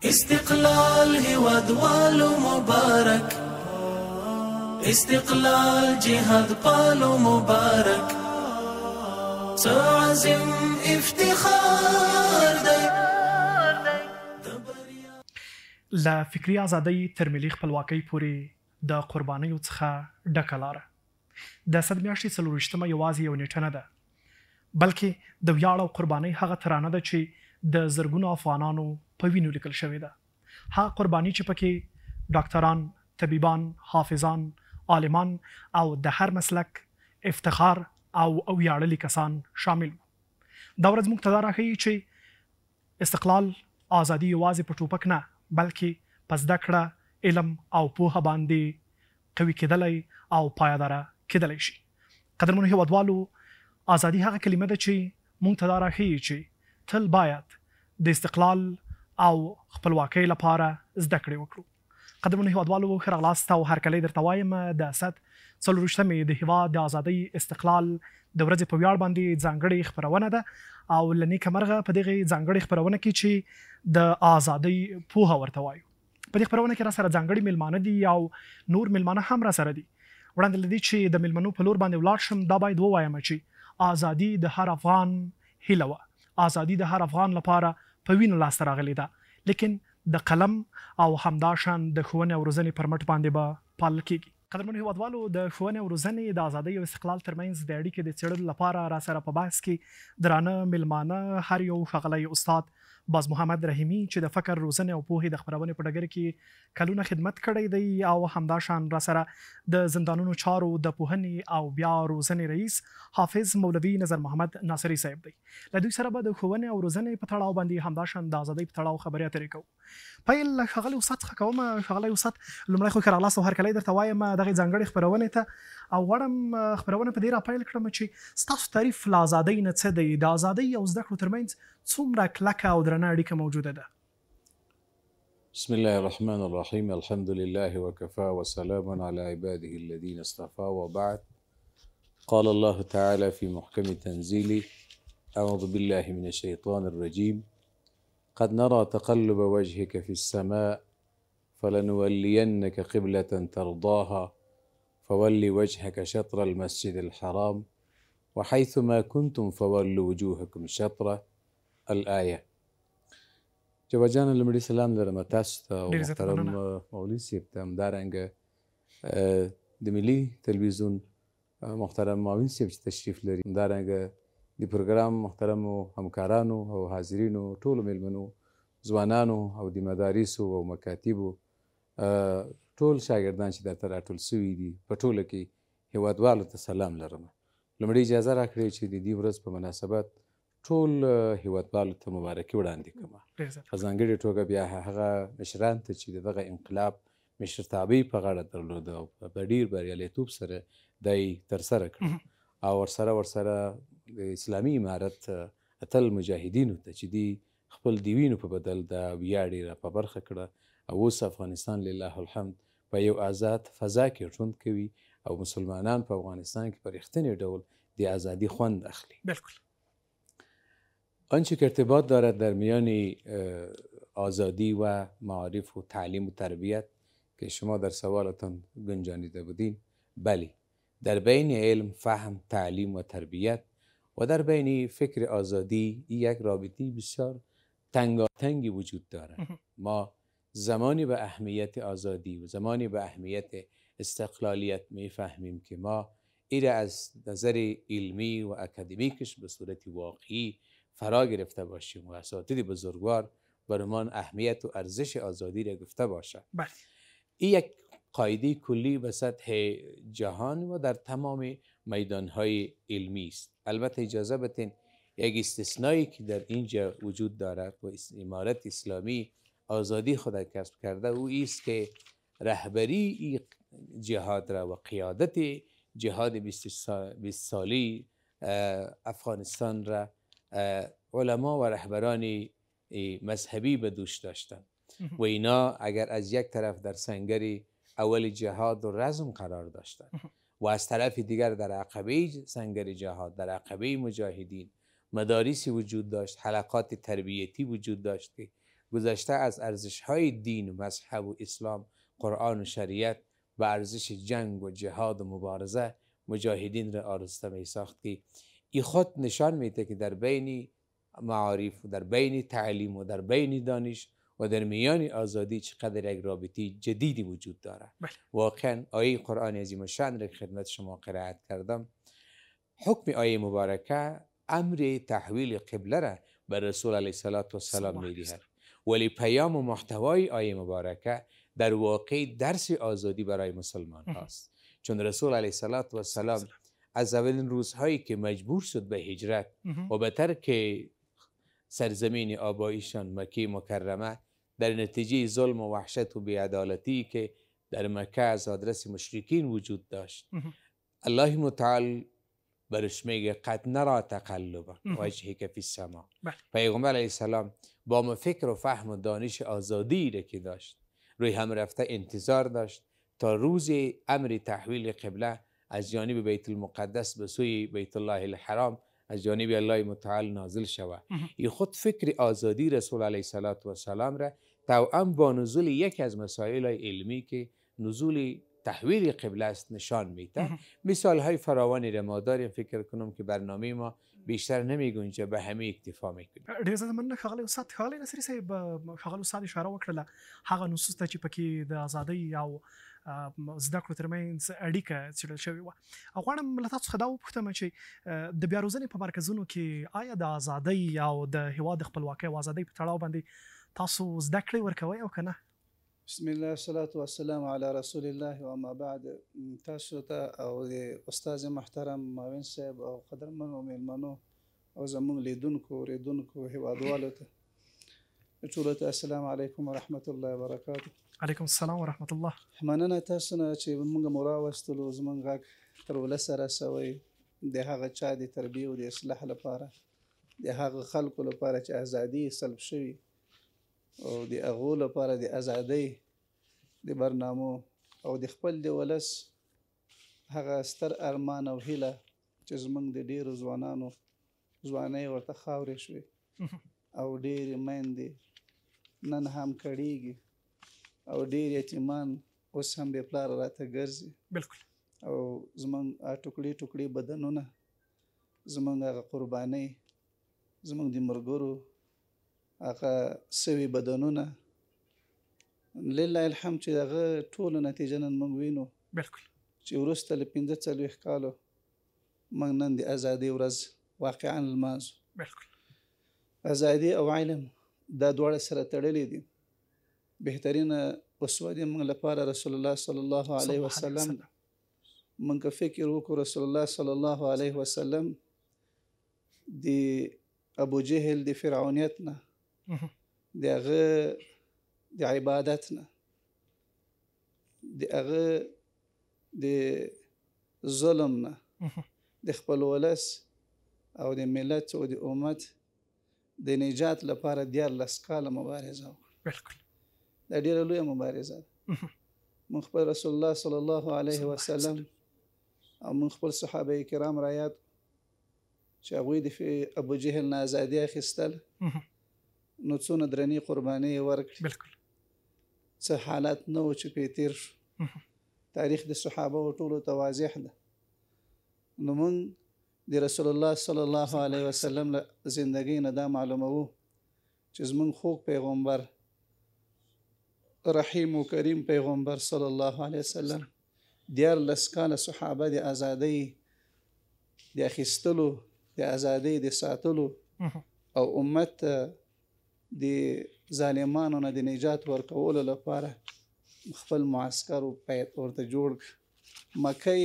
استقلال هیوادوال مبارک، استقلال جهاد پال مبارک، عظیم افتخار دی. له فکري ازادۍ تر ملي خپلواکۍ پورې د قربانیو څخه ډکه لاره. د سد میاشتې 24مه یوازې یو نیټه نه ده، بلکې د ویاړ او قربانۍ هغه ترانه ده چې د زرګونو افغانانو په وینو لیکل شوې ده. هغه قرباني چې پکې ډاکټران، طبیبان، حافظان، عالمان او د هر مسلک افتخار او ویاړلي کسان شامل وو. دا ورځ موږ ته دا راښیي چې استقلال ازادي یوازې په ټوپک نه، بلکې په زده کړه، علم او پوهه باندې قوي کېدلی او پایداره کېدلی شي. قدرمنو هیوادوالو، ازادي هغه کلمه ده چې موږ ته دا راښیي چې تل باید د استقلال او خپلواکۍ لپاره زده کړې وکړو. قدرمنو هیوادوالو، ښه راغلاست او هرکلی درته وایم. د سد 24مې د هیواد د ازادۍ استقلال د ورځې په ویاړ باندې ځانګړې خپرونه ده او له نیکه مرغه په دغې ځانګړې خپرونه کې چې د ازادۍ پوهه ورته وایو، په دې خپرونه کې را سره ځانګړي میلمانه دي او نور میلمانه هم را سره دي. وړاندې له دې چې د میلمنو په لور باندې ولاړ شم، دا باید ووایم چې ازادي د هر افغان هیله وه. ازادي د هر افغان لپاره په وینو لاسته راغلې ده، لیکن د قلم او همداشان د ښوونې او روزنې پر مټ باندې به پالل کېږي. قدرمنو هیوادوالو، د ښوونې او روزنې د ازادۍ او استقلال ترمنځ د اړیکې د څېړلو لپاره را سره په بحث کې درانه میلمانه هر یو ښاغلی استاد باز محمد رحیمي چې د فکر، روزنې او پوهې د خپرونې په ډګر کې کلونه خدمت کړی دی او همداشان را سره د زندانونو چارو د پوهنې او بیا روزنې رئیس حافظ مولوي نظر محمد ناصري صاحب دی. له دوی سره به د ښوونې او روزنې په تړاو باندې همداشان د ازادۍ په تړاو خبرې اترې کوو. پیل له ښاغلي استاد څخه کوم. ښاغلی استاد، لومړی خو ښه راغلاست او هرکلی درته وایم دغې ځانګړې خپرونې ته، او غواړم خپرونه په دې راپیل کړم چې ستاسو تعریف له ازادۍ نه څه دی؟ د ازادۍ او زده کړو ترمنځ څومره کلکه او درنه اړیکه موجوده ده؟ بسم الله الرحمن الرحيم. الحمد لله وكفى وسلام على عباده الذين اصطفى، وبعد. قال الله تعالى في محكم تنزيله: أعوذ بالله من الشيطان الرجيم. قد نرى تقلب وجهك في السماء فلنولينك قبلة ترضاها فول وجهك شطر المسجد الحرام وحيثما كنتم فولوا وجوهكم شطره. الآية. جواب جان لمړي سلام لرم تاسو ته او محترم مولوي صاحب ته، همدارنګه د ملي تلویزیون محترم معاون صاحب چې تشریف لري، همدارنګه د پروګرام محترمو همکارانو او حاضرینو، ټولو میلمنو، ځوانانو او د مدارسو او مکاتبو ټول شاګردان چې درته راټول سوي دي، په ټوله کې هیوادوالو ته سلام لرم. لومړی اجازه راکړئ چې د دې ورځ په مناسبت ټول هیوادوالو ته مبارکي وړاندې کړم. په ځانګړې توګه بیا هغه مشران ته چې د دغه انقلاب مشرتابه په غاړه درلوده او په ډېر بریالیتوب سره دی ترسره کړ، او ورسره د اسلامي امارت اتل مجاهدینو ته چې دی خپل د وینو په بدل د ویاړ یې را په برخه کړه، او اوس افغانستان لله الحمد په یو آزاد فضا کې ژوند کوي او مسلمانان په افغانستان کې په رښتینې ډول د ازادی خوند اخلي. بالکل. آنچه که ارتباط دارد در میان آزادی و معارف و تعلیم و تربیت که شما در سوالتان گنجانیده بودین، بله، در بین علم، فهم، تعلیم و تربیت و در بین فکر آزادی یک رابطه بسیار تنگاتنگی وجود دارد. ما زمانی به اهمیت آزادی و زمانی به اهمیت استقلالیت میفهمیم که ما این از نظر علمی و اکادمیکش به صورت واقعی فرا گرفته باشیم و اساتید بزرگوار برمان اهمیت و ارزش آزادی را گفته باشد. این یک قاعده کلی به سطح جهان و در تمام میدانهای علمی است. البته اجازه بدین یک استثنایی که در اینجا وجود دارد و امارت اسلامی آزادی خود کسب کرده، او است که رهبری جهاد را و قیادت جهاد 20 سالی افغانستان را علما و رهبران مذهبی به دوش داشتند و اینا اگر از یک طرف در سنگر اول جهاد و رزم قرار داشتند و از طرف دیگر در عقبه سنگر جهاد، در عقبه مجاهدین مدارسی وجود داشت، حلقات تربیتی وجود داشت که گذشته از ارزش‌های دین و مذهب و اسلام، قرآن و شریعت، به ارزش جنگ و جهاد و مبارزه مجاهدین را آراسته می ساخت که این خود نشان میده که در بین معارف و در بین تعلیم و در بین دانش و در میان آزادی چقدر یک رابطه جدیدی وجود داره. واقعا آیه قرآن عظیم شأن را که خدمت شما قرائت کردم، حکم آیه مبارکه امر تحویل قبله را به رسول علیه السلام میدهد، ولی پیام و محتوای آیه مبارکه در واقع درس آزادی برای مسلمان هاست، چون رسول علیه السلام از اولین روزهایی که مجبور شد به هجرت و به ترک سرزمین آبایشان مکه مکرمه در نتیجه ظلم و وحشت و بی‌عدالتی که در مکه از آدرس مشرکین وجود داشت، الله متعال برش میگه قد نرا تقلب وجهک فی السماء. پیغمبر علیه السلام با فکر و فهم و دانش آزادی را که داشت، روی هم رفته انتظار داشت تا روز امر تحویل قبله از جانب بیت المقدس به سوی بیت الله الحرام از جانب الله متعال نازل شود. این خود فکر آزادی رسول علیه السلام را توأم با نزول یکی از مسائل علمی که نزول تحویل قبله است نشان میده. مثال های فراوانی را ما داریم، فکر کنم که برنامه ما بیشتر نمیگنجه، به همه اکتفا میکنیم. ډیر زیات مننه ښاغلی استاد. ښاغلی نصري صاحب، ښاغلی استاد اشاره وکړله هغه نصوص ته چې پکې د ازادۍ او زده کړو ترمنځ اړیکه څېړل شوې وه. غواړم له تاسو څخه دا وپوښتم چې د بیاروزنې په مرکزونو کې آیا د ازادۍ او د هېواد د خپلواکۍ او ازادۍ په تړاو باندې تاسو زده کړې ورکوئ او که نه؟ بسم الله والصلاة والسلام على رسول الله وما بعد. تاسو ته او د استاد محترم معاون صاحب او قدرمنو میلمنو او زموږ لیدونکو اوریدونکو هیوادوالو ته ټولو ته السلام علیکم ورحمت الله وبرکاته. علیکم السلام ورحمت الله. مننه تاسو نه چې موږ مو راوستلو، زموږ غږ تر ولس رسوئ د هغه چا د تربیې او د اصلاح لپاره، د هغه خلکو لپاره چې ازادي سلب شوي او د هغو لپاره د ازادۍ د برنامو او د خپل د ولس هغه ستر ارمان او هیله چې زموږ د ډیرو ځوانانو ځوانۍ ورته خاورې شوې او ډېرې میندې نن هم کړېږي او ډېر یتیمان اوس هم بې پلاره راته ګرځي. بالکل. او زموږ ټوکړي ټوکړي بدنونه، زموږ هغه قربانۍ، زموږ د ملګرو هغه سوي بدنونه، لله الحمد چې هغه ټولو نتیجه نن موږ وینو. بالکل. چې وروسته له 45 کالو موږ نن د ازادۍ ورځ واقعا لمانځو. بالکل. ازادي او علم دا دواړه سره تړلي دي. بهترینه اسوه دی موږ لپاره رسول الله صلی الله علیه وسلم. موږ که فکر وکړو رسول الله صلی الله علیه وسلم د ابو جهل د فرعونیت نه، د هغه د عبادت نه، د هغه د ظلم نه، د خپل ولس او د ملت او د امت د نجات لپاره 14 کاله مبارزه وکړه. بالکل. دا ډیره لویه مبارزه ده. موږ خپل رسول الله صلی الله علیه وسلم او موږ خپل صحابه کرام را یاد چې هغوی د ابو جهل نه ازادي اخیستل، نو څونه درنې قربانۍ ورکړي. بالکل. څه حالات نه و چې پې تېر شو. تاریخ د صحابه ټولو ته واضح ده. نو موږ د رسول الله صلی الله علیه وسلم له زندګۍ نه دا معلوموو چې زموږ خوږ پیغمبر، رحیم و کریم پیغمبر صلی الله علیه وسلم 14 کاله صحابه د ازادۍ د اخیستلو، د ازادۍ د ساتلو او امت د ظالمانو نه د نجات ورکولو لپاره خپل معسکر ورته جوړ کړ. مکه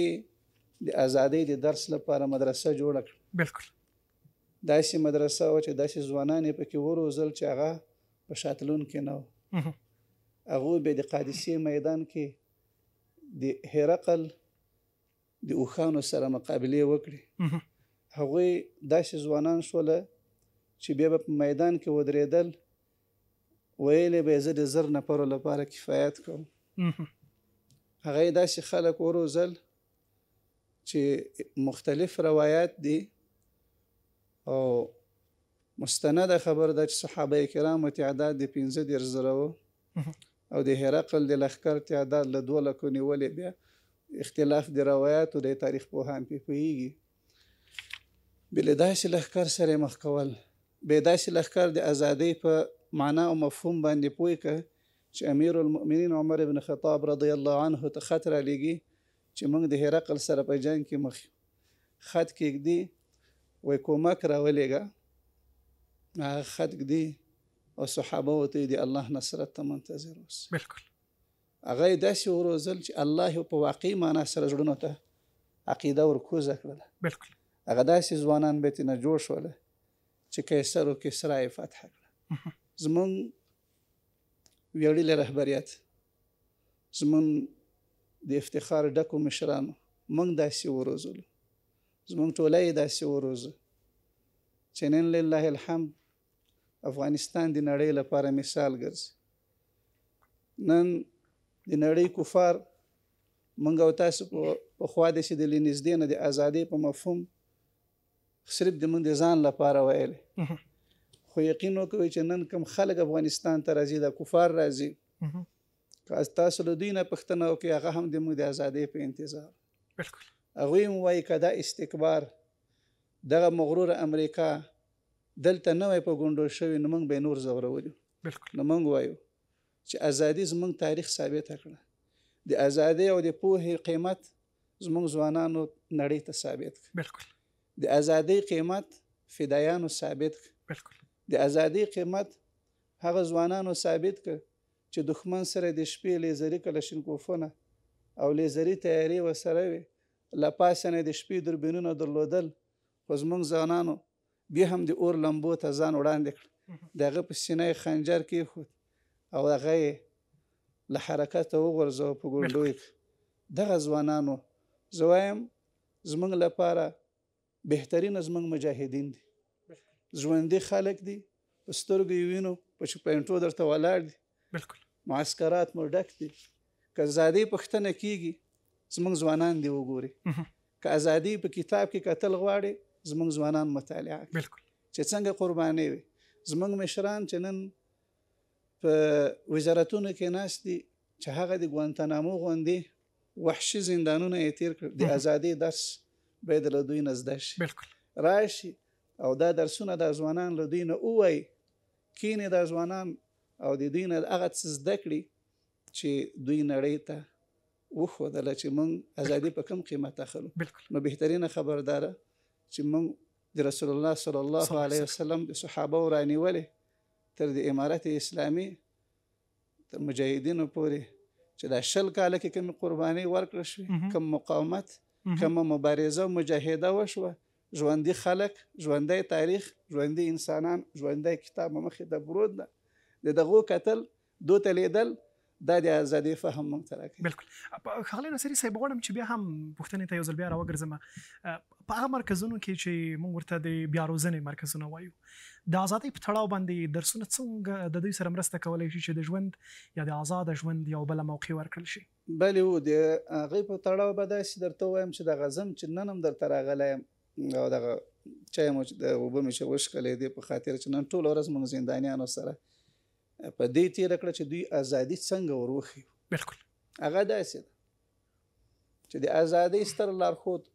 د ازادۍ د درس لپاره مدرسه جوړه کړه. بالکل. داسې مدرسه وه چې داسې ځوانان یې پکې وروزل چې هغه په شاتلون کې نه و. هغوی به د قادسیې میدان کې د هرقل د اوښانو سره مقابلې وکړي. هغوی داسې ځوانان شوله چې بیا به په میدان کې ودرېدل، ویلې به یې زه د 1000 نفرو لپاره کفایت کوم. هغه یې داسې خلک وروزل چې مختلف روایات دي او مستنده خبر ده چې صحابه کرامو تعداد د 15,000 و او د هرقل د لښکر تعداد له 2 لکو نیولې. بیا اختلاف د روایاتو د تاریخ پوهان پوهیږي. بل داسې لښکر سره مخ کول، به داسې لښکر د ازادۍ په معنا او مفهوم باندې پوه ک چې امیر المؤمنین عمر بن خطاب رضی الله عنه ته خطر لګي چې موږ د هرقل سره په جنگ کې مخ خط کېږدي وای کومک راولېږه. هغه خط کېږدي او صحابه وته دی الله نصرت ته منتظر اوس. بالکل هغه داسې وروزل چې الله په واقعي معنا سره زړونو ته عقیده ورکوزه کړله. بالکل هغه داسې ځوانان به ترې نه جوړ شوله چې قیصر و کسرا یې فتح کړه. زمونږ ویاړلي رهبریت، زمونږ د افتخار ډکو مشرانو موږ داسې وروزلو، زمونږ ټوله یې داسې وروزه چې نن لله الحمد افغانستان د نړۍ لپاره مثال ګرځي. نن د نړۍ کفار موږ او تاسو په خوا داسې د نږدې نه د ازادۍ په مفهوم صرف د موږ د ځان لپاره ویلې، خو یقین وکوئ چې نن کوم خلک افغانستان ته راځي د کفار راځي، که تاسو له دوی نه پوښتنه وکړئ هغه هم د موږ د ازادۍ په انتظار. بالکل هغوی هم وایي که دا استکبار دغه مغرور امریکا دلته نه وای په ګونډو شوي نو موږ به نور ځورولو. بالکل نو موږ وایو چې ازادي زموږ تاریخ ثابته کړه، د ازادۍ او د پوهې قیمت زموږ ځوانانو نړۍ ته ثابت کړه. بالکل د ازادۍ قیمت فدایانو ثابت کړه. بالکل د ازادۍ قیمت هغه ځوانانو ثابت کړه چې دښمن سره د شپې لیزري کلشینکوفونه او لیزري تیاري ورسره وي، له پاسه نه د شپې دوربینونه درلودل، خو زموږ ځوانانو بیا هم د اور لمبو ته ځان وړاندې کړ، د هغه په سینه یې خنجر کېښود او هغه یې له حرکته وغورځوه په ګونډو یې. دغه ځوانانو زه وایم زموږ لپاره بهترینه زموږ مجاهدین دي، ژوندي خلک دي، په سترګو یې وینو، په چپینټو درته ولاړ دي. بالکل معسکرات مو ډک دي. که ازادۍ پوښتنه کېږي زموږ ځوانان دي وګوري، که ازادۍ په کتاب کې کتل غواړي زموږ ځوانان مطالعه کوي. بالکل چې څنګه قرباني وي. زموږ مشران چې نن په وزارتونو کې ناست دي چې هغه د ګوانتانامو غوندې وحشي زندانونه یې تیر کړ، د ازادۍ درس باید له دوی نه زده شي. بالکل راشي او دا درسونه د ځوانان له دوی نه ووایي، کینې د ځوانان او د دوی نه هغه څه زده کړي چې دوی نړۍ ته وښودله چې موږ ازادي په کوم قیمت اخلو. بالکل نو بهترینه خبرداره چې موږ د رسول الله صلی الله علیه وسلم د صحابه رانیولې تر د امارت اسلامي تر مجاهدینو پورې چې دا 20 کاله کې کوم قرباني ورکړل شوې، کوم مقاومت، کوم مبارزه او مجاهده وشوه، ژوندي خلک، ژوندی تاریخ، ژوندي انسانان، ژوندی کتاب مخې ته پروت ده. د دغو کتل دوته لیدل دا د ازادۍ فهم موږ ته راکوي. بالکل. ښاغلی ناصري صاحب غواړم چې بیا هم پوښتنې ته یو ځل بیا راوګرځم. په هغه مرکزونو کې چې موږ ورته د بیا روزنې مرکزونه وایو، د ازادۍ په تړاو باندې درسونه څنګه د دوی سره مرسته کولی شي چې د ژوند یا د آزاده ژوند یو بله موقع ورکړل شي؟ بلې و د هغې په تړاو به داسې درته ووایم چې دغه زم چې نن هم درته راغلی یم او دغه چای مو چې د اوبه مې چې وشکلی دی په خاطر چې نن ټوله ورځ موږ زندانیانو سره په دې تېره کړه چې دوی ازادي څنګه وروښیو. بالکل هغه داسې ده چې د ازادۍ ستر لارښود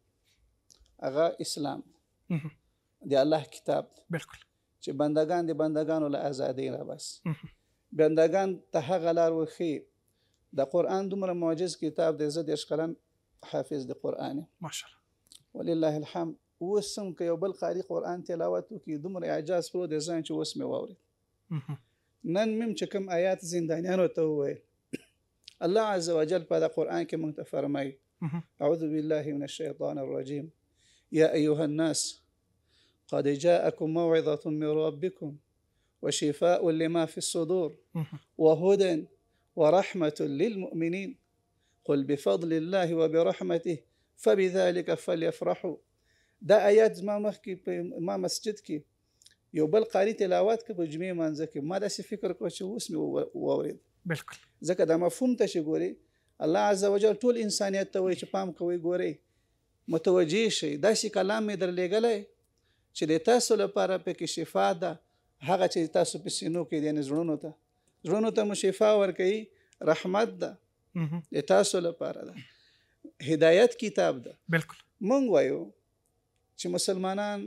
هغه اسلام د الله کتاب. بالکل چې بندگان د بندگانو له ازادۍ راباسي، بندگان ته هغه لار وښیي. د قرآن دومره معجز کتاب دی، زه 10 کلن حافظ د قرآن یم ماشاءالله ولله الحمد. اوس هم که یو بل قاري قرآن تلاوت وکړي دومره اعجاز پرو دی ځان چې اوس مې واورېد. نن مم چې کوم آیات زندانیانو ته وویل، الله عز وجل په دا قرآن کې موږ ته فرمایي اعوذ بالله من الشیطان الرجیم یا ایها الناس قد جاءكم موعظة من ربكم وشفاء لما في الصدور وهدى ورحمة للمؤمنين قل بفضل الله وبرحمته فبذلك فليفرحوا. دا آیات زما مخکې په ما مسجد کې یو بل قاری تلاوت کې په جمعې مانځه کې ما داسې فکر کوم چې اوس مې واورېد. بالکل ځکه دا مفهوم ته چې ګوري الله عز وجل ټول انسانیت ته وایي چې پام کوئ، ګورئ، متوجه شئ. داسې کلام مې درلېږلی چې د تاسو لپاره پکې شفا ده هغه چې تاسو په سینو کې یعنی زړونو ته مو شفا ورکوي رحمت ده د تاسو لپاره ده هدایت کتاب ده بالکل مونږ وایو چې مسلمانان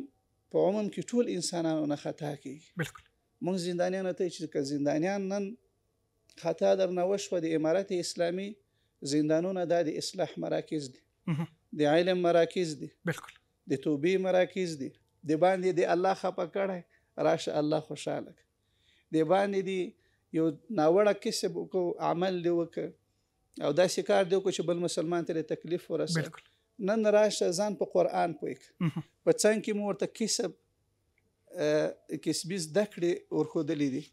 په عموم کې ټول انسانانو نه خطا کوي بالکل مونږ زندانیانو ته چې که زندانیان نن خطا درنه وشوه د امارت اسلامي زندانونه دا د اصلاح مراکز دي د علم مراکز دي بالکل د توبې مراکز دي د باندې د الله خپه کړی راشه الله خوشحاله د باندې دی یو ناوړه کسب وکړو عمل دی وکړه او داسې کار دی وکړو چې بل مسلمان ته تکلیف ورسوي بالکل نن راشه ځان په قرآن پوه کړه په څنګ کې مو ورته کسبي زده کړې ورښودلي دي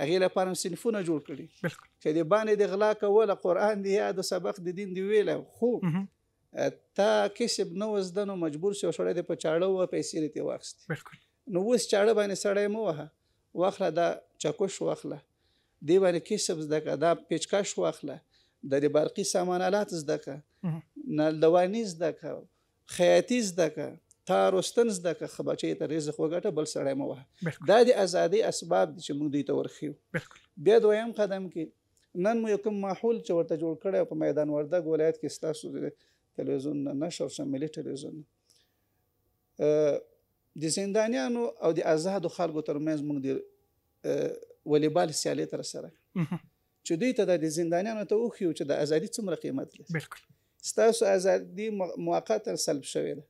هغې لپاره هم صنفونه جوړ کړي بالکل چې د باندې د غلا کوله قرآن دی یا د سبق د دین دی ویله خو تا کسب نه و زده نو مجبور شو سړی د په چاړه ووهه پیسې دې ترې واخیستې بالکل نو اوس چاړه باندې سړی مه وهه واخله دا چکش واخله دې باندې کسب زده کړه دا پیچکش واخله د برقي سامان آلات زده کړه نلدواني زده کړه خیاطي زده کړه تار وستن زده کړه ښه بچی ته رزق وګټه بل سړی مه وهه دا د ازادۍ اسباب دي چې موږ دوی ته ورښیو بیا دویم قدم کې نن مو یو کوم ماحول چې ورته جوړ کړی په میدان وردګ ولایت کې ستاسو د تلویزیون نه نشر شو ملي تلویزیون د زندانیانو او د آزادو خلکو ترمنځ موږ د والیبال سیالۍ ترسره چې دوی ته د زندانیانو ته وښیو چې د ازادي څومره قیمت لري بالکل ستاسو ازادي موقته سلب شوې ده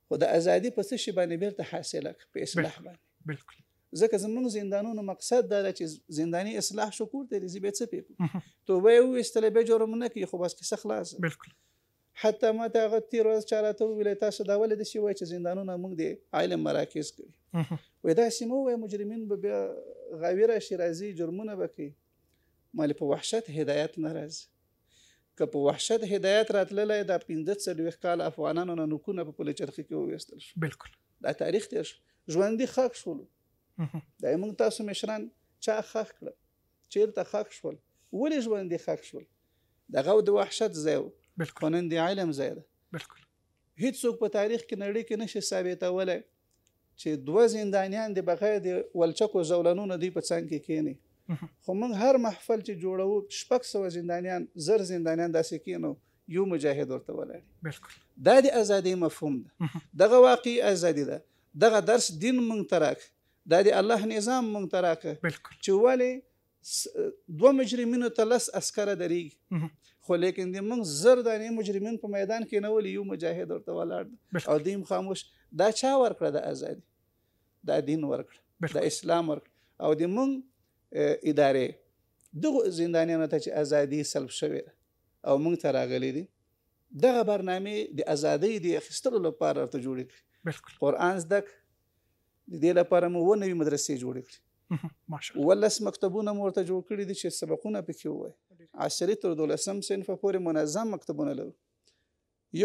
خو د ازادي په څه شي باندې بیرته حاصله په اصلاح باندې بالکل ځکه زموږ زندانونو مقصد دا ده چې زنداني اصلاح شو کور ته دې بیا څه پېکو توبه یې وویستله بیا جرم نه کوي خو بس کیسه خلاصه بالکل حتی ما ته هغه تېر ورځ چا راته وویل تاسو دا ولې داسې وایئ چې زندانونه موږ د علم مراکز کوي وایي داسې مه ووایه مجرمین به بیا غاوي راشي راځي جرمونه به کوي مالې په وحشت هدایت نه راځي که په وحشت هدایت راتللی دا 45 کال افغانانو نه نوکونه په پل چرخي کې وویستل شو بالکل دا تاریخ تېر شو ژوندي ښخ شولو دا موږ تاسو مشران چا ښخ کړه چېرته ښخ شول ولې ژوندي ښخ شول دغه د وحشت ځای و خو نن د علم ځای ده بالکل هیڅوک په تاریخ کې نړۍ کې نشي ثابتولی چې 2 زندانیان د بغیر د ولچکو زولنونو دوی په څنګ کې کښېني خو موږ هر محفل چې جوړوو 600 زندانیان 1000 زندانیان داسې کښېنو یو مجاهد ورته ولاړ بالکل دا د ازادۍ مفهوم ده دغه واقعي ازادي ده دغه درس دین موږ ته راک دا د الله نظام موږ ته راکړه بالکل چې ولې 2 مجرمینو ته 10 عسکره درېږي خو لیکن د موږ 1000 دانې مجرمین په میدان کې نه ولي یو مجاهد ورته ولاړ او دیم خاموش دا چا ورکړه د ازادي دا دین ورکړه د اسلام ورکړه او د موږ ادارې دغه زندانیانو ته چې ازادي سلب شوې او موږ ته راغلي دي دغه برنامې د ازادۍ د اخیستلو لپاره ورته جوړې کړي بالکل قرآن زده د دې لپاره مو 9 مدرسې جوړې کړي ماشاءالله 10 مکتبونه مو ورته جوړ کړي دي چې سبقونه پکې ووایي عصري تر 12 صنفه پورې منظم مکتبونه لرو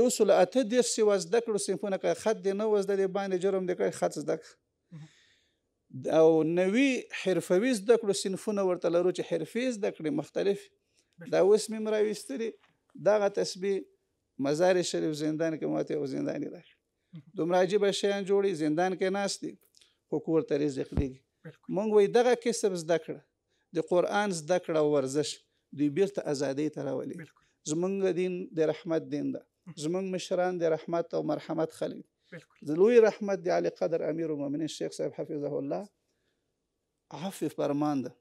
108 سوه زده کړو صنفونه که خط دې نه وزده د باندې جرم دې کړی خط زده کړه او نوي حرفوي زده کړو صنفونه ورته لرو چې حرفي زده کړي مختلف دا اوس مې م راویستلي دغه تسبیح مزار شریف زندان کې ماته یو زنداني راغی دومره عجیبه شیان جوړي زندان کې ناست دي خو کور ته رزق لېږي مونږ وایي دغه کسب زده کړه د قرآن زده کړه او ورزش دوی بیرته ازادۍ ته راولي زمونږ دین د رحمت دین ده زمونږ مشران د رحمت او مرحمت خلک د لوی رحمت د علی قدر امیر المؤمنین شیخ صاحب حفظه الله عفو فرمان ده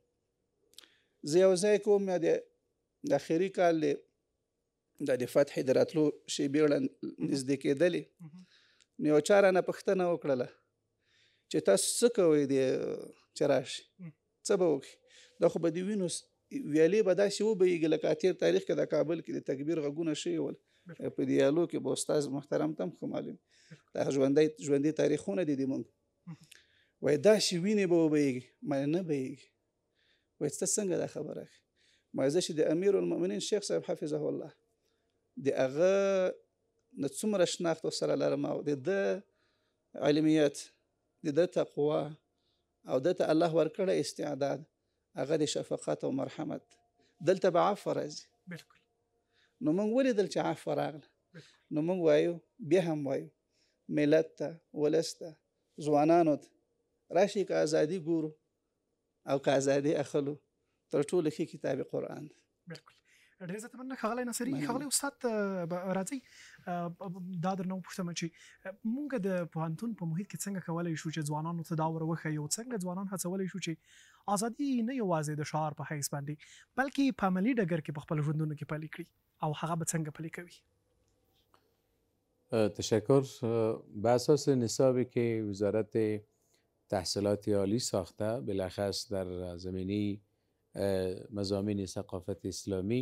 زه یو ځای کوم د اخري کال د فتح د راتلو شیبې نږدې کېدلې نو یو چا رانه پوښتنه وکړله چې تاسو څه کوئ چې راشي څه به وکړي دا خو به د وینو ویالې به داسې وبهیږي لکه تېر تاریخ کې د کابل کې د تکبیر غږونه شوي ول په دیالو کې به استاد محترم ته هم ښه معلوم دا ژوندي تاریخونه دي د موږ وایي داسې وینې به وبهیږي ما نه بهیږي وایي ته څنګه دا خبره کوې ما زه چې د امیر المؤمنین شیخ صاحب حفظه الله د هغه نه څومره شناخت ورسره لرم او د ده علمیت د ده تقوا او ده ته الله ورکړی استعداد هغه د شفقت او مرحمت دلته به عفو راځي نو موږ ولیدل چې عفو راغله نو موږ وایو بیا هم وایو ملت ته ولس ته ځوانانو ته راشي که ازادي ګورو او که ازادي اخلو تر ټولو ښه کتاب قرآن دی. بالکل ډېر زیات مننه ښاغلی ناصري. مننه. ښاغلی استاد راځئ دا درنه وپوښتم چې مونږ د پوهنتون په محیط کې څنګه کولی شو چې ځوانانو ته دا ور وښیو، څنګه ځوانان هڅولی شو چې ازادي نه یوازې د شعار په حیث باندې بلکې په عملي ډګر کې په خپل ژوندونو کې پلي کړي او هغه به څنګه پلي کوي؟ تشکر. به اساس نصابی که وزارت تحصیلات عالی ساخته بالاخص در زمینه مضامین ثقافت اسلامی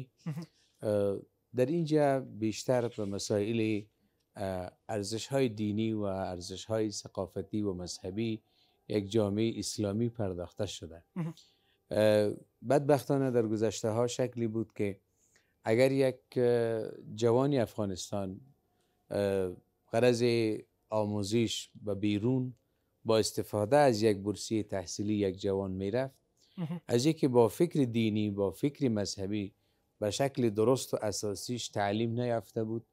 در اینجا بیشتر به مسائل ارزش‌های دینی و ارزش‌های ثقافتی و مذهبی یک جامعه اسلامی پرداخته شده. بدبختانه در گذشته ها شکلی بود که اگر یک جوانی افغانستان غرض آموزش و بیرون با استفاده از یک بورسیه تحصیلی یک جوان میرفت، از اینکه با فکر دینی با فکر مذهبی به شکل درست و اساسیش تعلیم نیافته بود،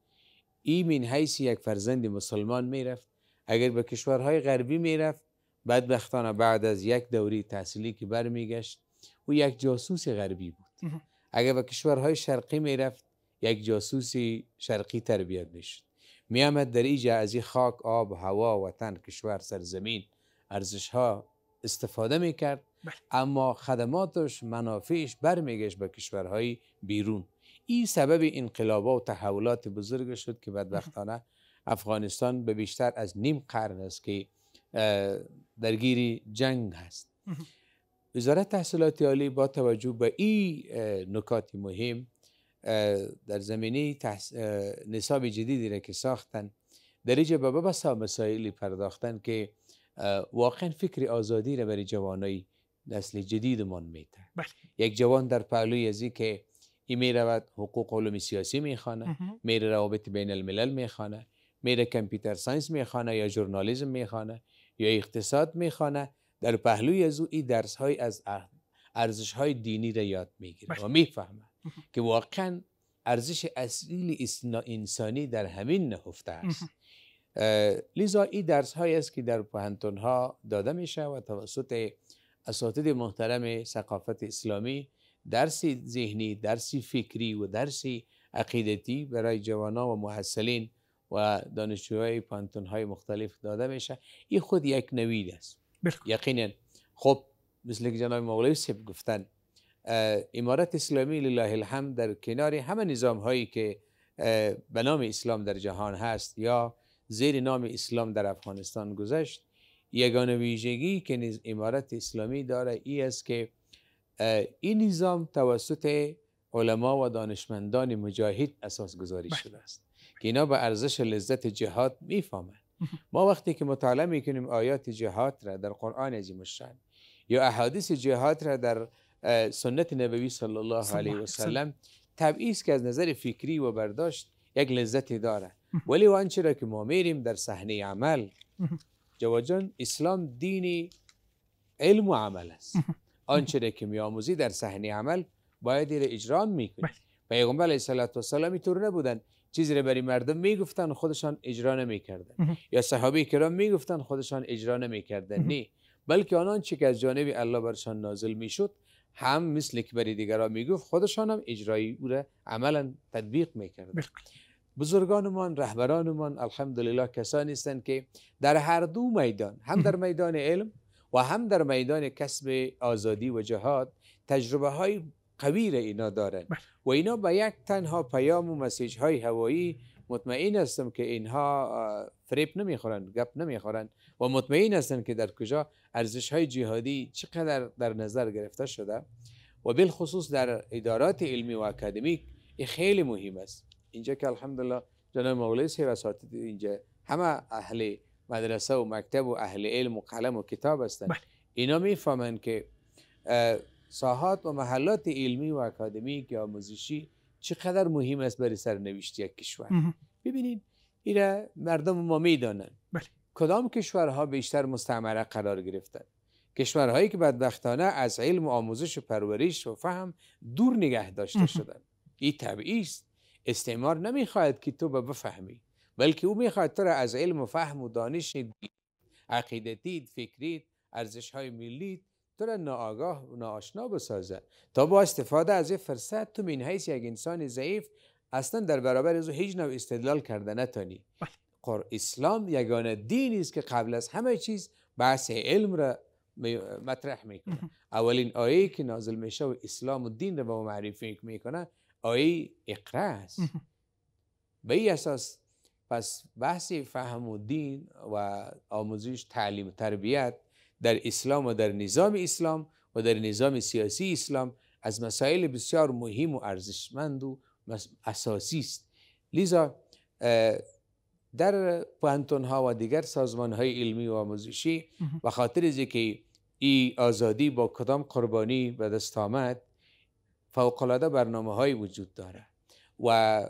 این من حیث یک فرزند مسلمان میرفت. اگر به کشورهای غربی میرفت بدبختانه بعد از یک دوره تحصیلی که برمیگشت او یک جاسوس غربی بود. اگر به کشورهای شرقی میرفت یک جاسوس شرقی تربیت میشد. میامد در اینجا از این خاک، آب، هوا، وطن، کشور، سرزمین، ارزشها استفاده میکرد، اما خدماتش، منافعش برمیگشت به کشورهای بیرون. این سبب انقلابات و تحولات بزرگ شد که بدبختانه افغانستان به بیشتر از نیم قرن است که درگیر جنگ هست. وزارت تحصیلات عالی با توجه به این نکات مهم در زمینه نصاب جدیدی را که ساختن در اینجا به بسا مسائلی پرداختن که واقعا فکر آزادی را برای جوانای نسل جدیدمان میده. یک جوان در پهلوی ازی که این میرود حقوق علوم سیاسی میخوانه، میره روابط بین الملل میخوانه، میره کامپیوتر ساینس میخوانه یا ژورنالیسم میخوانه یا اقتصاد میخوانه، در پهلوی از این درس های از ارزش های دینی را یاد میگیره و میفهمه که واقعا ارزش اصیل انسانی در همین نهفته است. لذا این درس هایی است که در پوهنتون ها داده میشه و توسط اساتید محترم ثقافت اسلامی درس ذهنی، درس فکری و درس عقیدتی برای جوانان و محصلین و دانشجوهای پوهنتون های مختلف داده میشه. این خود یک نوید است. یقینا خب مثل که جناب مولوی صاحب گفتن امارت اسلامی لله الحمد در کنار همه نظام هایی که به نام اسلام در جهان هست یا زیر نام اسلام در افغانستان گذشت، یگانه ویژگی که امارت اسلامی داره این است که این نظام توسط علما و دانشمندان مجاهد اساس گذاری شده است که اینا به ارزش لذت جهاد میفهمند. ما وقتی که مطالعه میکنیم آیات جهاد را در قرآن عظیم الشان یا احادیث جهاد را در سنت نبوی صلی الله علیه و سلم، طبیعی است که از نظر فکری و برداشت یک لذتی داره، ولی آنچه را که ما میریم در صحنه عمل، جواد اسلام دین علم و عمل است. آنچه را که میآموزی در صحنه عمل باید را اجرا میکنی. پیغمبر علیه السلام اینطور نبودن، چیزی را برای مردم میگفتن خودشان اجرا نمیکردن، یا صحابه کرام میگفتن خودشان اجرا نمیکردن، نه، بلکه آنان چه که از جانب الله برشان نازل میشد هم مثل که برای دیگران میگفت خودشان هم اجرایی او را عملا تطبیق میکردن. بزرگانمان، رهبرانمان الحمدلله کسانی هستند که در هر دو میدان، هم در میدان علم و هم در میدان کسب آزادی و جهاد، تجربه های قوی را اینا دارند و اینا به یک تنها پیام و مسیج های هوایی مطمئن هستم که اینها فریب نمیخورند، گپ نمیخورند و مطمئن هستند که در کجا ارزش های جهادی چقدر در نظر گرفته شده و بالخصوص در ادارات علمی و اکادمیک خیلی مهم است. اینجا که الحمدلله جناب مولوی صاحب اساتید اینجا همه اهل مدرسه و مکتب و اهل علم و قلم و کتاب هستند. اینا میفهمند که ساحات و محلات علمی و اکادمیک یا آموزشی چقدر مهم است برای سرنوشت یک کشور. ببینید اینا مردم ما میدانند کدام کشورها بیشتر مستعمره قرار گرفتند. کشورهایی که بدبختانه از علم و آموزش و پرورش و فهم دور نگه داشته شدند. این طبیعی است. استعمار نمیخواهد که تو بفهمی، بلکه او میخواد تو را از علم و فهم و دانش عقیدتیت، فکریت، ارزش‌های ملیت تو را ناآگاه و ناآشنا بسازه تا با استفاده از این فرصت تو من حیث یک انسان ضعیف اصلا در برابر از هیچ نوع استدلال کرده نتانی. اسلام یگانه دینی است که قبل از همه چیز بحث علم را مطرح میکنه. اولین آیه که نازل میشه و اسلام و دین را به ما معرفی میکنه آیه اقرا است. به این اساس پس بحث فهم و دین و آموزش، تعلیم و تربیت در اسلام و در نظام اسلام و در نظام سیاسی اسلام از مسائل بسیار مهم و ارزشمند و اساسی است. لذا در پوهنتون ها و دیگر سازمان های علمی و آموزشی و خاطر از که این آزادی با کدام قربانی به دست آمد، فوق‌العاده برنامه های وجود داره و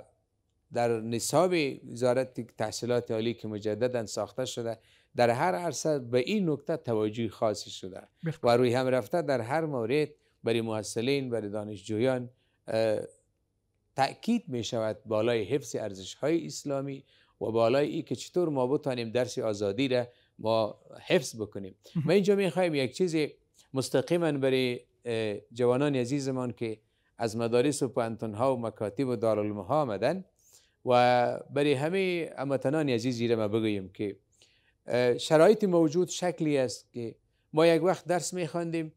در نصاب وزارت تحصیلات عالی که مجددا ساخته شده در هر عرصه به این نکته توجه خاصی شده و روی هم رفته در هر مورد برای محصلین، برای دانشجویان تأکید می شود بالای حفظ ارزش های اسلامی و بالای ای که چطور ما بتانیم درس آزادی را ما حفظ بکنیم. ما اینجا می خواهیم یک چیز مستقیما برای جوانان عزیزمان که از مدارس و پوهنتون ها و مکاتب و دارالعلوم ها آمدن و برای همه هموطنان عزیزی را ما بگوییم که شرایط موجود شکلی است که ما یک وقت درس می خواندیم،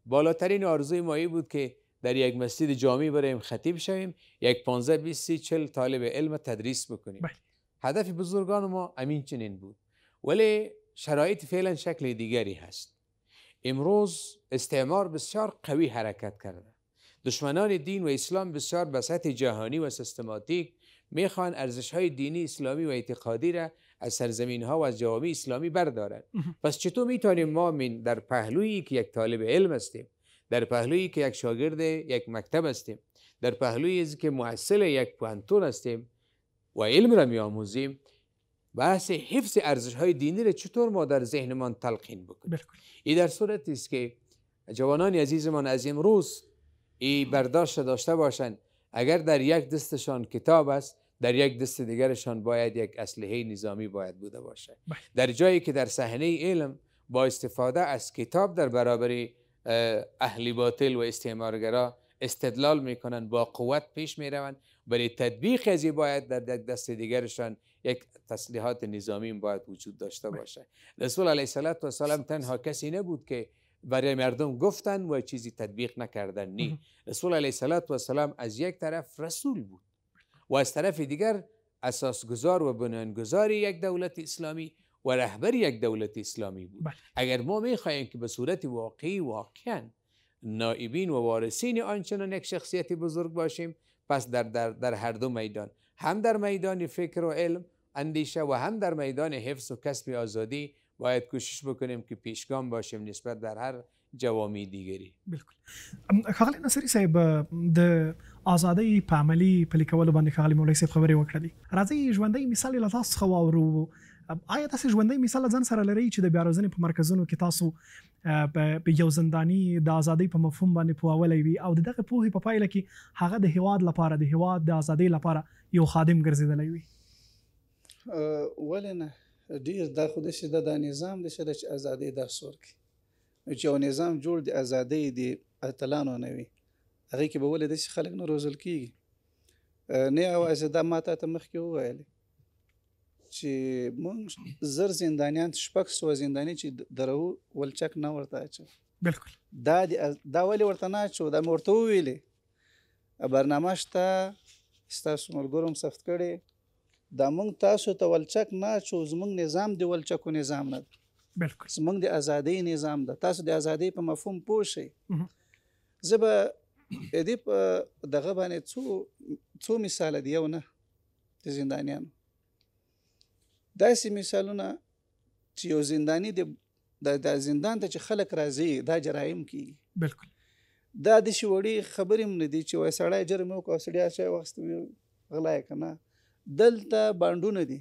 بالاترین آرزوی ما این بود که در یک مسجد جامع بریم خطیب شویم، یک 15 20 30 40 طالب علم تدریس بکنیم. هدف بزرگان ما همین چنین بود، ولی شرایط فعلا شکل دیگری هست. امروز استعمار بسیار قوی حرکت کرده. دشمنان دین و اسلام بسیار به سطح جهانی و سیستماتیک میخوان ارزش‌های دینی اسلامی و اعتقادی را از سرزمین ها و از جوامع اسلامی بردارند. پس چطور میتونیم ما در پهلویی که یک طالب علم هستیم، در پهلویی که یک شاگرد یک مکتب هستیم، در پهلویی که محصل یک پوهنتون هستیم و علم را میآموزیم، بحث حفظ ارزش‌های دینی را چطور ما در ذهنمان تلقین بکنیم؟ این در صورتی است که جوانان عزیزمان از امروز این برداشت داشته باشند اگر در یک دستشان کتاب است، در یک دست دیگرشان باید یک اسلحه نظامی باید بوده باشه. در جایی که در صحنه علم با استفاده از کتاب در برابر اهل باطل و استعمارگرا استدلال میکنن، با قوت پیش میروند، برای تطبیق از باید در دست دیگرشان یک تسلیحات نظامی باید وجود داشته باشه. رسول علیه السلام تنها کسی نبود که برای مردم گفتن و چیزی تطبیق نکردن. نه، رسول علیه السلام از یک طرف رسول بود و از طرف دیگر اساسگزار و بنیانگذار یک دولت اسلامی و رهبر یک دولت اسلامی بود. اگر ما میخواهیم که به صورت واقعی واقعا نائبین و وارثین آنچنان یک شخصیت بزرگ باشیم، پس در هر دو میدان، هم در میدان فکر و علم اندیشه و هم در میدان حفظ و کسب آزادی باید کوشش بکنیم که پیشگام باشیم نسبت در هر جوامع دیگری. بالکل. ښاغلی نصري صاحب د ازادۍ په عملي پلي کولو باندې ښاغلي مولوي صاحب خبرې وکړلې. راځئ ژوندی مثال له تاسو څخه واورو. آیا تاسو ژوندی مثال ځان سره لرئ چې د بیاروزنې په مرکزونو کې تاسو په یو زنداني د ازادۍ په مفهوم باندې پوهولی وي او د دغه پوهې په پایله کې هغه د هیواد لپاره، د هیواد د ازادۍ لپاره یو خادم ګرځېدلی وي؟ ولې نه، ډېر دا خو داسې ده، دا نظام داسې ده چې ازادۍ درس ورکړي. چې یو نظام جوړ د ازادۍ د اتلانو نه وي، هغې کې به ولې داسې خلک نه روزل کېږي؟ نه یوازې دا ما تا ته مخکې وویلې چې موږ زر زندانیان، 600 زنداني چې درو ولچک نه ورته اچو. بالکل. دا ولې ورته نه اچو؟ دا مې ورته وویلې، برنامه شته، ستاسو ملګرو هم ثبت کړې، دا موږ تاسو ته ولچک نه اچو، زموږ نظام د ولچکو نظام نه ده. بالکل. زموږ د ازادۍ نظام ده. تاسو د ازادۍ په مفهوم پوه شئ. زه به دې په دغه باندې څو مثاله دي، یو نه د زندانیانو داسې مثالونه چې یو زنداني د زندان ته چې خلک راځي دا جرایم کېږي. بالکل. دا داسې وړې خبرې هم نه دي چې وایي سړی جرم وکړو او سړی چای واخیست غلا یې که نه. دلته بانډونه دي،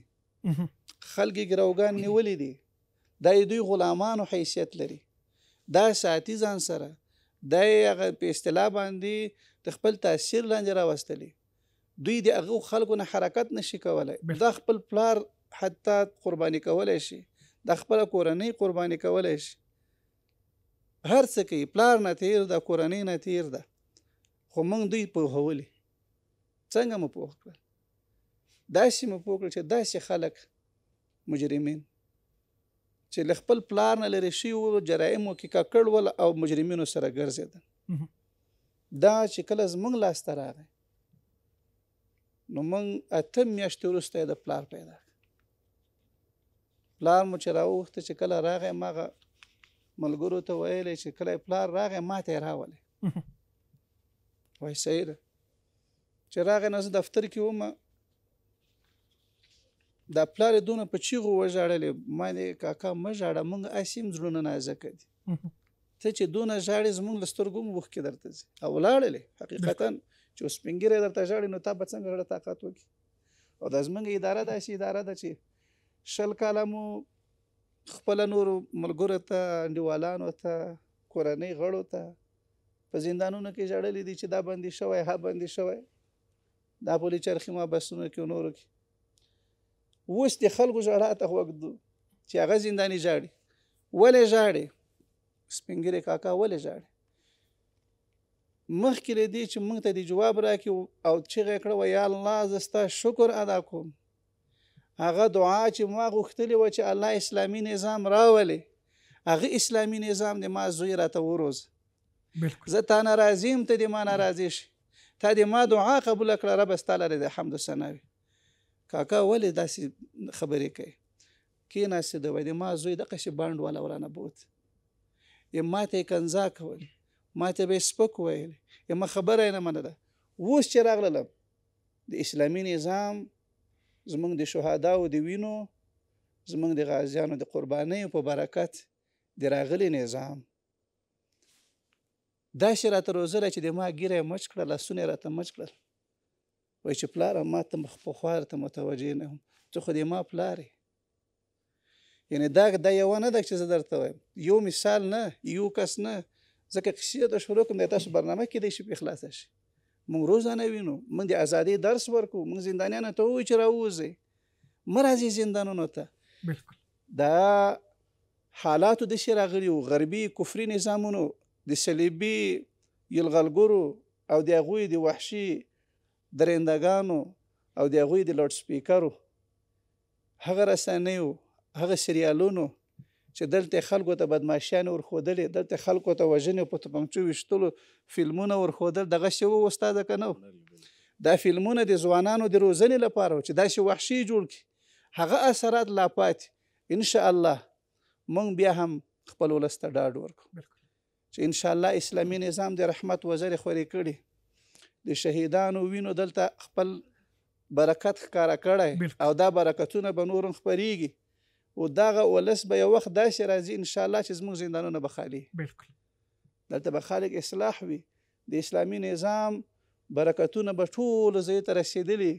خلک یې ګروګان نیولي دي، دا یې دوی غلامانو حیثیت لري، دا ساتي ځان سره، دا یې هغه په اصطلاح باندې د خپل تاثیر لاندې راوستلي. دوی د هغو خلکو نه حرکت نشي کولی. دا خپل پلار حتی قرباني کولی شي، دا خپله کورنۍ قرباني کولی شي، هر څه کوي، پلار نه تیر ده، کورنۍ نه تیر ده، خو موږ دوی پوهولي. څنګه مو پوه کړل؟ داسې مو پوه کړل چې داسې خلک مجرمین چې له خپل پلار نه لرې شوي وو، جرایمو کې ککړ ول او مجرمینو سره ګرځېدل. دا چې کله زموږ لاسته راغی نو موږ 8 میاشتې وروسته یې د پلار پیدا کړ. پلار مو چې راوغوښته چې کله راغی، ما هغه ملګرو ته ویلی چې کله پلار راغی ما ته یې راولئ. وایي صحیح ده. چې راغی نو زه دفتر کې وم، دا پلار یې دونه په چیغو وژاړلې. ما دې کاکا مه ژاړه، موږ هسې هم زړونه نازکه دي، ته چې دونه ژاړې زموږ له سترګو هم اوښکې درته ځي. او ولاړلې حقیقتا چې اوس سپین ږیری درته ژاړي نو تا به څنګه زړه طاقت وکړي. او دا زموږ اداره داسې اداره ده چې 20 کاله مو خپله نورو ملګرو ته، انډیوالانو ته، کورنۍ غړو ته په زندانونو کې ژړلي دي چې دا بندي شوی، ها بندي شوی، دا پولي چرخي محبسونو کې نورو کې. اوس د خلکو ژړا ته غوږ ږدو چې هغه زنداني ژاړي. ولې ژاړي؟ سپین ږیری کاکا ولې ژاړي؟ مخکې له دې چې موږ ته د جواب راکړي او چیغه یې کړه یا الله زه ستا شکر ادا کوم، هغه دعا چې ما غوښتلې وه چې الله اسلامي نظام راولي، هغه اسلامي نظام د ما زوی راته وروزه. زه تا نه راضي یم، ته د ما نه راضي شي، تا د ما دعا قبوله کړه، ربه ستا لرې د حمد و ثنا وي. کاکا ولې داسې خبرې کوي؟ کېناستې وایي د ما زوی دغسې بانډ والا ورانه بوت، ما ته یې کنځا کول، ما ته به یې سپک ویل، ما خبره یې نه منله. اوس چې راغلم د اسلامي نظام زمونږ د شهداو د وینو، زمونږ د غازیانو د قربانیو په برکت د راغلي نظام داسې راته روزله چې د ما ږیره یې مچ کړه، لاسونه یې راته مچ کړل. وایي چې پلاره ما ته پخوا درته متوجه نه وم، ته خو د ما پلار یې. یعنې دا یوه نه ده چې زه درته وایم، یو مثال نه، یو کس نه، ځکه قصې ته شروع کړم د تاسو برنامه کېدی شي پرې خلاصه شي. موږ روزانه وینو، موږ د ازادۍ درس ورکوو، موږ زندانیانو ته ووایو چې راووځئ، مه راځئ زندانونو ته. دا حالاتو داسې راغلي وو، غربي کفري نظامونو د صلیبي یلغلګرو او د هغوی د وحشي درندګانو او د هغوی د لاوډ سپیکرو هغه رسنیو، هغه سریالونو چې دلته خلکو ته بدماشیانې ورښودلې، دلته خلکو ته وژنې په توپنچو ویشتلو فلمونه ورښودل، دغسې وو استاده که نه و؟ دا فلمونه د ځوانانو د روزنې لپاره و چې داسې وحشي جوړ کړي. هغه اثرات لا پاتې. انشاءالله موږ بیا هم خپل ولس ته ډاډ ورکړو چې انشاءالله اسلامي نظام د رحمت وزرې خورې کړي، د شهیدانو وینو دلته خپل برکت ښکاره کړی او دا برکتونه به نور هم خپرېږي. او دغه ولس به یو وخت داسې راځي انشاءالله چې زموږ زندانونه به خالي، دلته به خالق اصلاح وي، د اسلامي نظام برکتونه به ټولو ځای ته رسېدلي.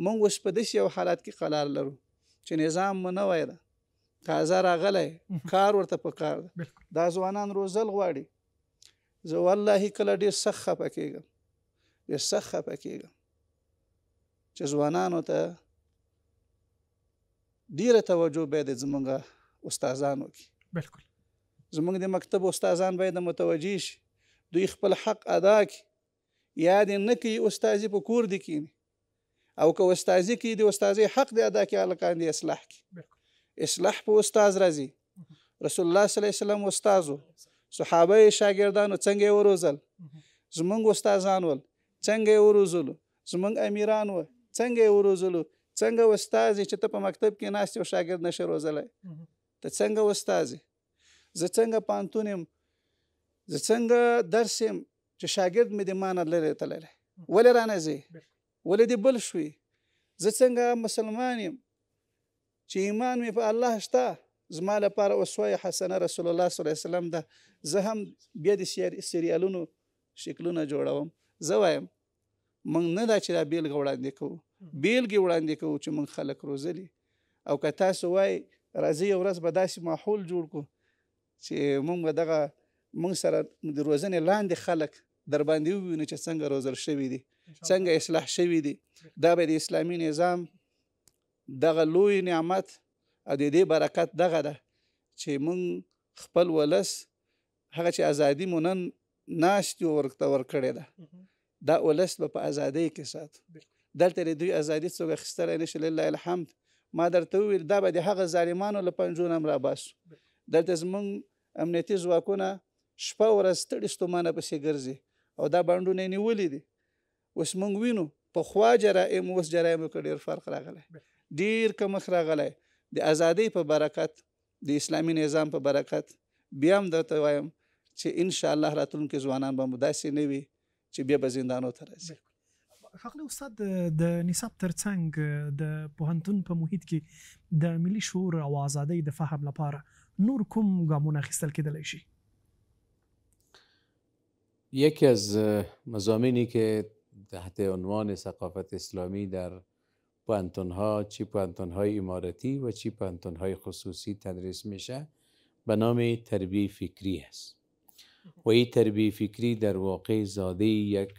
موږ اوس په داسې یو حالت کې قرار لرو چې نظام مو نوی ده، تازه راغلی، کار ورته پکار ده، دا ځوانان روزل غواړي. زه والله کله ډېر سخت خفه کېږم، ډېر سخت خفه کېږم چې ځوانانو ته ډیره توجه باید زمونږ استادانو کې، زمونږ د مکتب استادان باید متوجه شي، دوی خپل حق ادا کړي. یا دې نه کوي استازي په کور دې کښېني، او که استازي کوي د استازۍ حق دې ادا کړي، هلکان دې اصلاح کړي. اصلاح په استاز راځي. رسول الله صلی الله علیه وسلم استاز و، صحابه یې شاګردانو څنګه یې وروزل، زمونږ استازان ول څنګه یې وروزلو، زمونږ امیران و څنګه یې وروزلو. څنګه استاد چې ته په مکتب کې ناست یو شاګرد نشې روزلی، ته څنګه استاد یې؟ زه څنګه پوهنتون یم، زه څنګه درس یم چې شاګرد مې د ما نه لرې تللی، ولې رانه ځې، ولې دې بل شوي؟ زه څنګه مسلمان یم چې ایمان مې په الله شته، زما لپاره اسوه حسنه رسول الله صلی الله علیه وسلم ده. زه هم بیا د سریالونو شکلونه جوړوم. زه وایم موږ نه دا چې دا بیلګه وړاندې کوو، بیلګې وړاندې کوو چې موږ خلک روزلي. او که تاسو وایي راځئ یو ورځ به داسې ماحول جوړ کړو چې موږ به دغه موږ سره د روزنې لاندې خلک در باندې ووینو چې څنګه روزل شوي دي، څنګه اصلاح شوي دي. دا به د اسلامي نظام دغه لوی نعمت او د دې برکت دغه ده چې موږ خپل ولس هغه چې ازادي مو نن ناست یو ورته ورکړې ده، دا ولس به په ازادۍ کې ساتو. دلته د دوی ازادي څوک اخیستلی نه شي، لله الحمد. ما درته وویل دا به د هغه ظالمانو له پنجو نه هم راباسو. دلته زموږ امنیتي ځواکونه شپه ورځ ستړي ستومانه پسې ګرځي او دا بانډونه یې نیولي دي. اوس موږ وینو پخوا جرایم اوس جرایمو کې ډېر فرق راغلی، ډېر کمښت راغلی د ازادۍ په برکت، د اسلامي نظام په برکت. بیا هم درته وایم چې انشاءالله راتلونکي ځوانان به مو داسې نه وي چې بیا به زندانو ته راځي. ښاغلی استاد، د نصاب ترڅنګ د پوهنتون په محیط کې د ملي شعور او ازادۍ د فهم لپاره نور کوم ګامونه اخیستل کېدلی شي؟ یکی از مضامینی که تحت عنوان ثقافت اسلامی در پوهنتون‌ها، چی پوهنتون‌های اماراتی و چی پوهنتون‌های خصوصی تدریس میشه، به نام تربیه فکری است. و این تربیه فکری در واقع زاده یک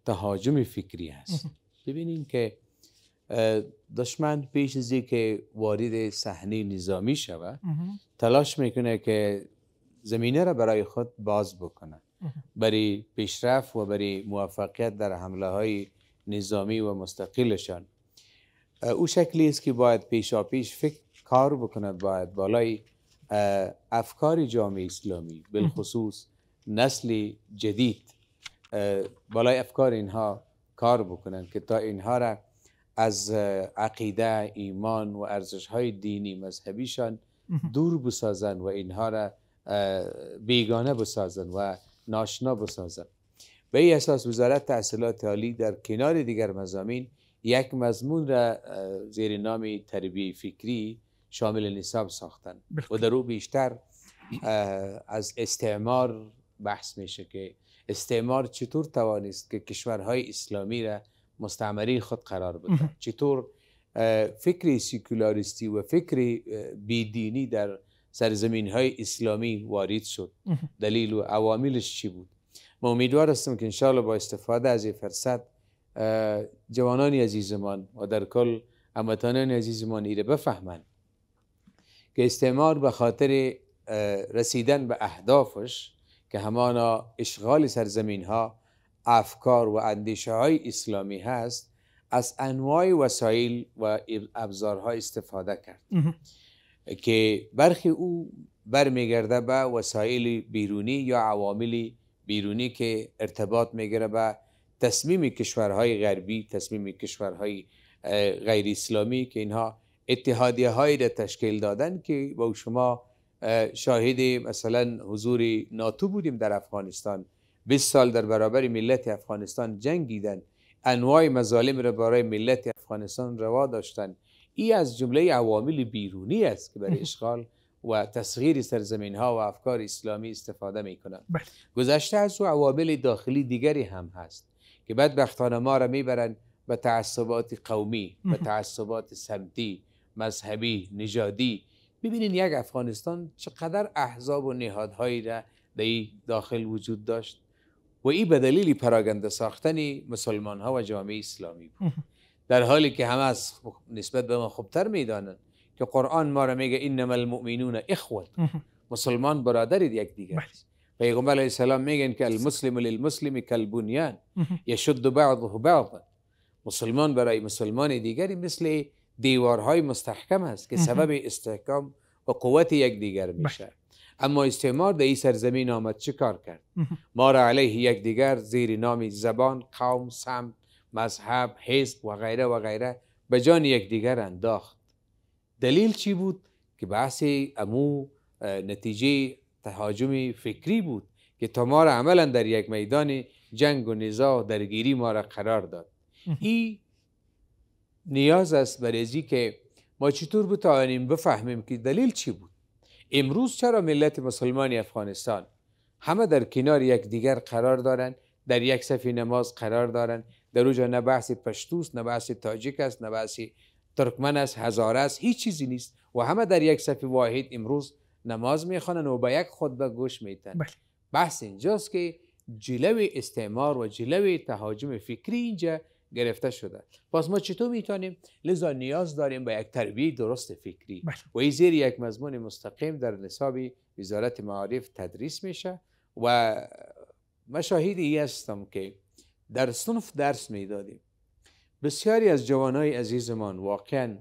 تهاجم فکری است. ببینین که دشمن پیش از اینکه وارد صحنه نظامی شود تلاش میکنه که زمینه را برای خود باز بکنه برای پیشرفت و برای موفقیت در حمله های نظامی و مستقلشان. او شکلی است که باید پیشاپیش فکر کار بکند، باید بالای افکار جامعه اسلامی بالخصوص نسل جدید بالای افکار اینها کار بکنند که تا اینها را از عقیده، ایمان و ارزش‌های دینی مذهبیشان دور بسازند و اینها را بیگانه بسازند و ناشنا بسازند. به این اساس وزارت تحصیلات عالی در کنار دیگر مضامین یک مضمون را زیر نام تربیه فکری شامل نصاب ساختند و در او بیشتر از استعمار بحث میشه که استعمار چطور توانست که کشورهای اسلامی را مستعمره خود قرار بده، چطور فکر سکولاریستی و فکر بیدینی در سرزمین های اسلامی وارد شد، دلیل و عواملش چی بود. ما امیدوار هستم که انشاءالله با استفاده از این فرصت جوانان عزیزمان و در کل هموطنان عزیزمان ایره بفهمند که استعمار به خاطر رسیدن به اهدافش که همانا اشغال سرزمین ها، افکار و اندیشه های اسلامی هست، از انواع وسایل و ابزارها استفاده کرد که برخی او برمیگرده به وسایل بیرونی یا عوامل بیرونی که ارتباط میگیره به تصمیم کشورهای غربی، تصمیم کشورهای غیر اسلامی که اینها اتحادیه هایی را تشکیل دادن که با شما شاهد مثلا حضور ناتو بودیم در افغانستان. 20 سال در برابر ملت افغانستان جنگیدن، انواع مظالم را برای ملت افغانستان روا داشتن. این از جمله عوامل بیرونی است که برای اشغال و تصغیر سرزمین ها و افکار اسلامی استفاده می کنند. گذشته از او عوامل داخلی دیگری هم هست که بدبختانه ما را میبرن به تعصبات قومی، به تعصبات سمتی، مذهبی، نژادی. ببینین یک افغانستان چقدر احزاب و نهادهایی را در داخل وجود داشت و این به دلیل پراگنده ساختن مسلمان ها و جامعه اسلامی بود، در حالی که همه از نسبت به ما خوبتر میدانند که قرآن ما را میگه انما المؤمنون اخوه، مسلمان برادرید یک دیگر است. پیغمبر علیه السلام میگن که المسلم للمسلم کالبنیان یشد بعضه بعضا، مسلمان برای مسلمان دیگری مثل دیوارهای مستحکم است که سبب استحکام و قوت یک دیگر میشه. اما استعمار در این سرزمین آمد چه کار کرد؟ ما را علیه یک دیگر زیر نام زبان، قوم، سمت، مذهب، حزب و غیره و غیره به جان یک دیگر انداخت. دلیل چی بود؟ که بحث امو نتیجه تهاجم فکری بود که تا ما را عملا در یک میدان جنگ و نزاع و درگیری ما را قرار داد. این نیاز است برای که ما چطور بتوانیم بفهمیم که دلیل چی بود. امروز چرا ملت مسلمان افغانستان همه در کنار یک دیگر قرار دارند، در یک صف نماز قرار دارند، در اوجا نه بحث پشتوست، نه بحث تاجیک است، نه بحث ترکمن است، هزاره است، هیچ چیزی نیست و همه در یک صف واحد امروز نماز میخوانند و به یک خطبه گوش میدن. بحث اینجاست که جلوی استعمار و جلوی تهاجم فکری اینجا گرفته شده. پس ما چطور میتونیم؟ لذا نیاز داریم به یک تربیه درست فکری و این زیر یک مضمون مستقیم در نصاب وزارت معارف تدریس میشه. و مشاهدی هستم که در صنف درس میدادیم، بسیاری از جوانای عزیزمان واقعا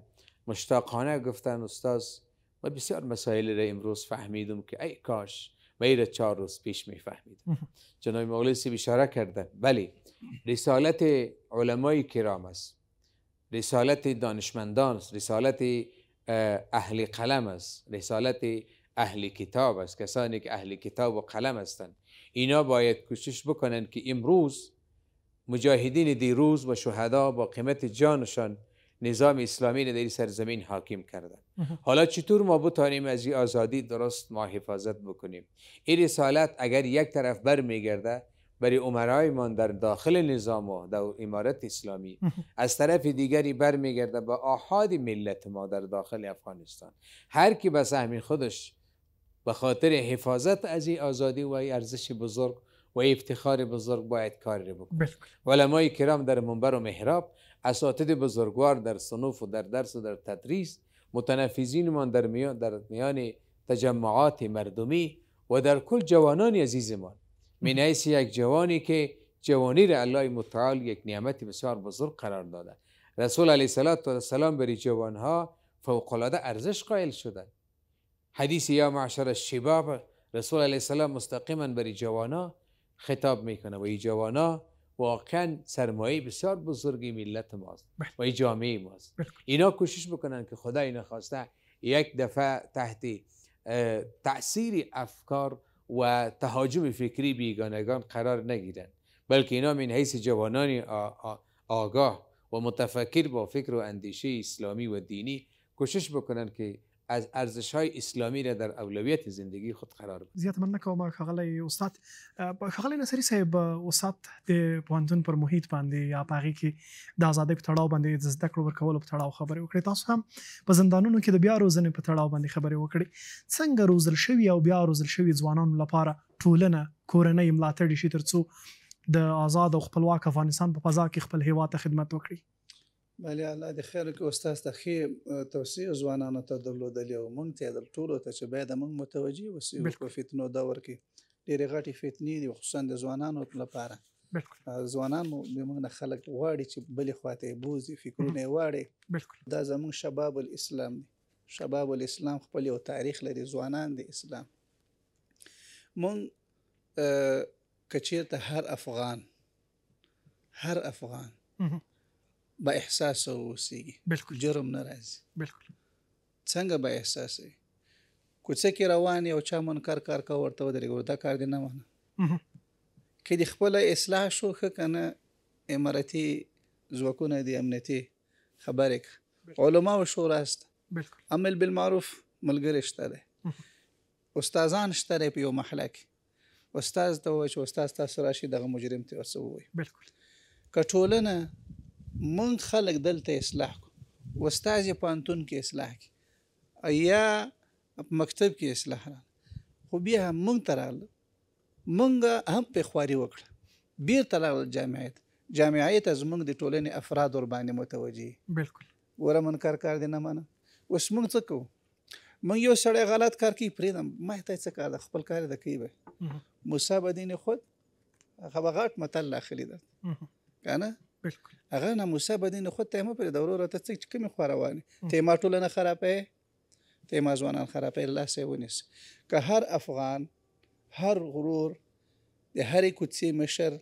مشتاقانه گفتن استاد و بسیار مسائل را امروز فهمیدم که ای کاش غیر 4 روز پیش میفهمیدم. جناب مولوی سی اشاره کردن بله، رسالت علمای کرام است، رسالت دانشمندان است، رسالت اهل قلم است، رسالت اهل کتاب است، کسانی که اهل کتاب و قلم هستند. اینا باید کوشش بکنن که امروز مجاهدین دیروز و شهدا با قیمت جانشان نظام اسلامی را در سرزمین حاکم کردن. حالا چطور ما بتانیم از این آزادی درست ما حفاظت بکنیم؟ این رسالت اگر یک طرف برمیگرده برای امرای من در داخل نظام و در امارت اسلامی، از طرف دیگری برمیگرده به آحاد ملت ما در داخل افغانستان. هر کی به سهم خودش به خاطر حفاظت از این آزادی و این ارزش بزرگ و افتخار بزرگ باید کاری بکنه. علمای کرام در منبر و محراب، اساتید بزرگوار در صنوف و در درس و در تدریس، متنفذین من در میان تجمعات مردمی و در کل جوانان عزیزمان، من حیث یک جوانی که جوانی را الله متعال یک نعمت بسیار بزرگ قرار داده. رسول علیه السلام برای جوانها فوق‌العاده ارزش قائل شدند. حدیث یا معشر الشباب، رسول علیه السلام مستقیما برای جوانا خطاب میکنه و این جوانا واقعا سرمایه بسیار بزرگی ملت ماست و این جامعه ماست. اینا کوشش بکنن که خدا اینا خواسته یک دفعه تحت تأثیر افکار و تهاجم فکری بیگانگان قرار نگیرن، بلکه اینا من حیث جوانان آگاه و متفکر با فکر و اندیشه اسلامی و دینی کوشش بکنن که از ارزش‌های اسلامی را در اولویت زندگی خود قرار بدي. زیات مننه کوم ښاغلی استاد. ښاغلی نصري صاحب، استاد د پوهنتون پر محیط باندې یا په هغې کې د ازادۍ په تړاو باندې د زده کړو ورکولو په تړاو خبرې وکړې. تاسو هم په زندانونو کې د بیا روزنې په تړاو باندې خبرې وکړې. څنګه روزل شوي او بیا روزل شوي ځوانانو لپاره ټولنه کورنۍ ملاتړ شي تر څو د آزاد او خپلواک افغانستان په فضا کې خپل هیواد ته خدمت وکړي؟ بله، الله دې خیر وکړي. استاد ته ښې توصیې ځوانانو ته درلودلې او موږ ته یې در ټولو ته چې باید موږ متوجه اوسو په فتنو دور کې ډېرې غټې فتنې دي، خصوصا د ځوانانو لپاره. ځوانان زموږ نه خلک غواړي چې بلې خواته یې بوځي، فکرونه یې واړي. دا زموږ شباب الاسلام دی. شباب الاسلام خپل یو تاریخ لري، ځوانان د اسلام. موږ که چېرته هر افغان با احساس اوسېږي، جرم نه راځي. څنګه با احساس وي؟ کوڅه کې روان یو چا منکر کار کوه، ورته ودرېږه، دا کار دې نه منه. که دې خپله اصلاح شو، ښه که نه امارتي ځواکونه دي، امنیتي خبرې کړه. علماو شورا شته، عمل بالمعروف ملګری شته دی، استادان شته دی په یو محله کې. استاد ته ووایه چې استاد تاسو راشي دغه مجرم ته ورڅه ووایي. که ټولنه موږ خلک دلته اصلاح کړو، استاد یې پوهنتون کې اصلاح کړي یا مکتب کې اصلاح راغله، خو بیا هم موږ ته راغله، موږ هم پرې خواري وکړه، بیرته راغله جامعې ته زموږ د ټولنې افراد ورباندې متوجه. ګوره منکر کار دې نه منه. اوس موږ څه کوو؟ موږ یو سړی غلط کار کوي، پرېږدم، ما ته څه کار ده، خپل کار یې ده کوي به. موسی بدین خود هغه غټ متل داخلي ده که نه؟ هغه نه موسی بدین خود ته مه پرېږده، وروره ته څه چې کومې خوا روانې، ته یې ما ټولنه خرابوې، ته یې ما ځوانان خرابوې، لاس یې ونیسه. که هر افغان، هر غرور، د هرې کوڅې مشر،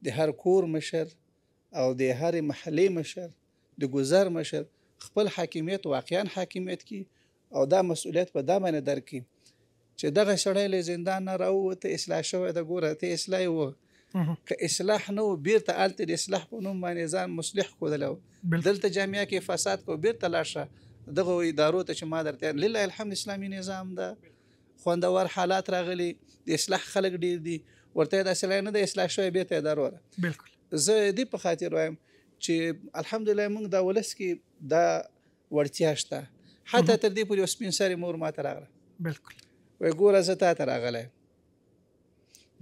د هر کور مشر او د هرې محلې مشر، د ګذر مشر خپل حاکمیت واقعا حاکمیت کی او دا مسئولیت په دا باندې درکړي چې دغه سړی له زندان نه راووته، اصلاح شوی ده، ګوره ته اصلاح یې وه. که اصلاح نه و، بیرته هلته د اصلاح په نوم باندې ځان مصلح ښودلی و، دلته جامعه کې فساد کو، بیرته لاړ شه دغه ادارو ته چې ما درته لله الحمد اسلامي نظام ده، خوندور حالات راغلي، د اصلاح خلک ډېر دي، ورته دا سړی نه ده اصلاح شوی، بیرته اداره وره. زه دې په خاطر وایم چې الحمدلله موږ دا ولس کې دا وړتیا شته. حتی تر دې پورې یو سپین سرې مور ما ته راغله، وایي ګوره زه تا ته راغلی،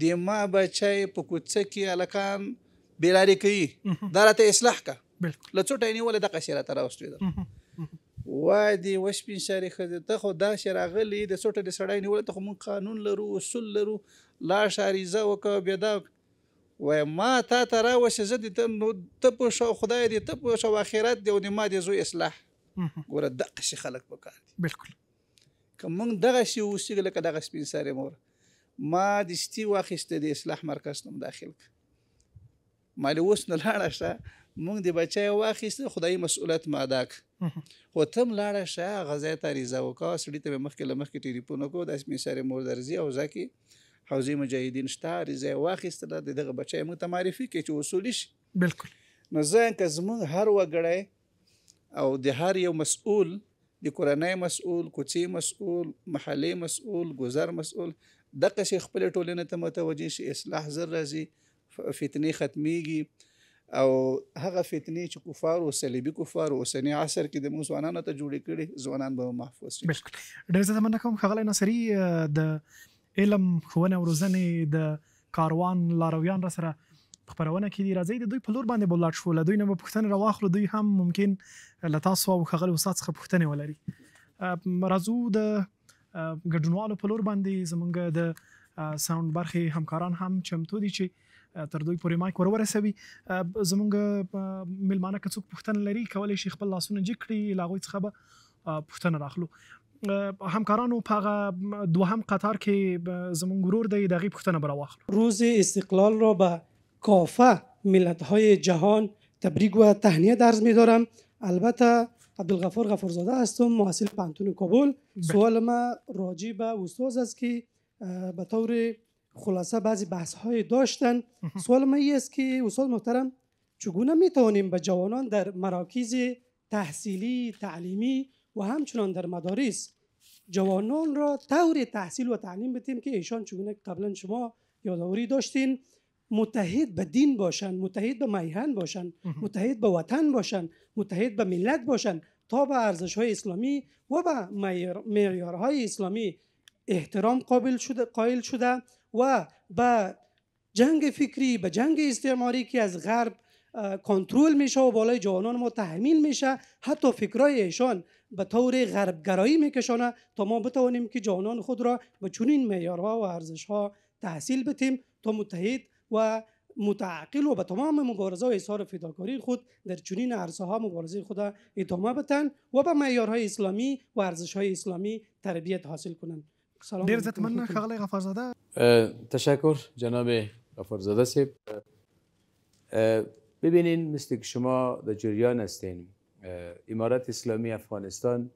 د ما بچی په کوڅه کې هلکان بېلارې کوي دا راته اصلاح که بالکل له څوټه یې نیولې دغسې راته راوستې ده وای دې وسپین سرې ښځې ته خو داسې راغلي د څوټه د سړی نیولې ته خو موږ قانون لرو اصول لرو لاړ عریضه وکړه بیا دا وای ما تا ته راوسې زه د ته نو ته په شو خدای دې ته په شو آخرت دی او د ما د زوی اصلاح ګوره دغسې خلک پکار دي بالکل که موږ دغسې اوسېږو لکه دغه سپین سرې مور ما دستي واخیسته د اصلاح مرکز ته م داخل کړه مالې اوس نو لاړه شه موږ د بچی واخیسته خدایي مسؤلیت ما ادا کړه خو ته م لاړه شه هغه ځای ته عریضه وکړه سړي ته مې مخکې له مخکې ټلیفون وکړو دا سپین سرې مور درځي او ځا کې حوزې مجاهدین شته عریضه یې واخیستله د دغه بچی موږ ته معرفي کړي چې اصولي شي بالکل نو زه که زموږ هر وګړی او د هر یو مسؤول د کورنۍ مسؤول کوڅې مسؤول محلې مسؤول ګذر مسؤول دغسې خپلې ټولنې ته متوجه شي اصلاح زر راځي فتنې ختمیږي او هغه فتنې چې کفار او صلیبي کفار اوسني عصر کې د موږ ځوانانو ته جوړې کړي ځوانان به محفوظ شي بالکل ډېر زیاته مننه کوم ښاغلی ناصري د علم ښوونې او روزنې د کاروان لارویان را سره خپرونه کې دي راځئ د دوی په لور باندې به ولاړ شو له دوی نه به پوښتنې راواخلو دوی هم ممکن له تاسو او ښاغلي استاد څخه پوښتنې ولري راځو د ګډونوالو په لور باندې زموږ د ساوند برخې همکاران هم چمتو دي چې تر دوی پورې مایک ورسوي زموږ میلمانه که څوک پوښتنه لري کولی شي خپل لاسونه جګ کړي له هغوی څخه به پوښتنه راخلو همکارانو په هغه دوهم قطار کې زموږ ورور دی د هغې پوښتنه به راواخلو روز استقلال را به کافه ملت‌های جهان تبریک و تهنیت عرض می‌دارم. البته عبدالغفار غفارزاده هستم محصل پانتون کابل. سوال ما راجع به استاد است که به طور خلاصه بعضی بحث‌های داشتن. سوال ما این است که استاد محترم چگونه می‌توانیم به جوانان در مراکز تحصیلی تعلیمی و همچنان در مدارس جوانان را طور تحصیل و تعلیم بدیم که ایشان چگونه قبلا شما یادآوری داشتین متحد به دین باشن، متحد به میهن باشن، متحد به وطن باشن، متحد به ملت باشن تا به ارزش‌های اسلامی و به معیارهای اسلامی احترام قائل شده و به جنگ فکری، به جنگ استعماری که از غرب کنترل میشه و بالای جوانان ما تحمیل میشه حتی فکرای ایشان به طور غربگرایی میکشانه تا ما بتوانیم که جوانان خود را به چنین معیارها و ارزش‌ها تحصیل بدیم تا متحد و متعقل و به تمام مبارزه و اظهار فداکاری خود در چنین عرصه‌ها مبارزه خود ادامه بدن و به معیارهای اسلامی و ارزش‌های اسلامی تربیت حاصل کنند. ډېر زیات مننه ښاغلی غفارزاده. تشکر جناب غفارزاده صاحب. ببینین مثل که شما در جریان هستین امارت اسلامی افغانستان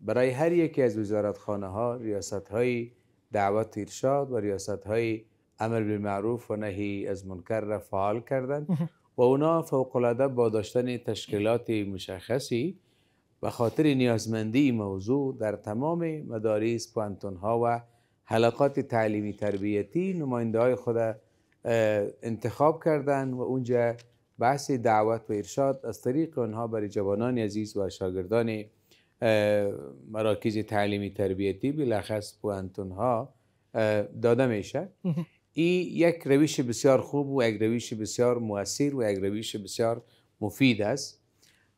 برای هر یکی از وزارتخانه ها ریاست های دعوت ارشاد و ریاست های امر بالمعروف و نهی از منکر را فعال کردند و اونا فوق العاده با داشتن تشکیلات مشخصی به خاطر نیازمندی موضوع در تمام مدارس، پوانتون ها و حلقات تعلیمی تربیتی نماینده های خود انتخاب کردند و اونجا بحث دعوت و ارشاد از طریق آنها برای جوانان عزیز و شاگردان مراکز تعلیمی تربیتی بالاخص پوانتون ها داده میشه. این یک روش بسیار خوب و یک روش بسیار مؤثر و یک روش بسیار مفید است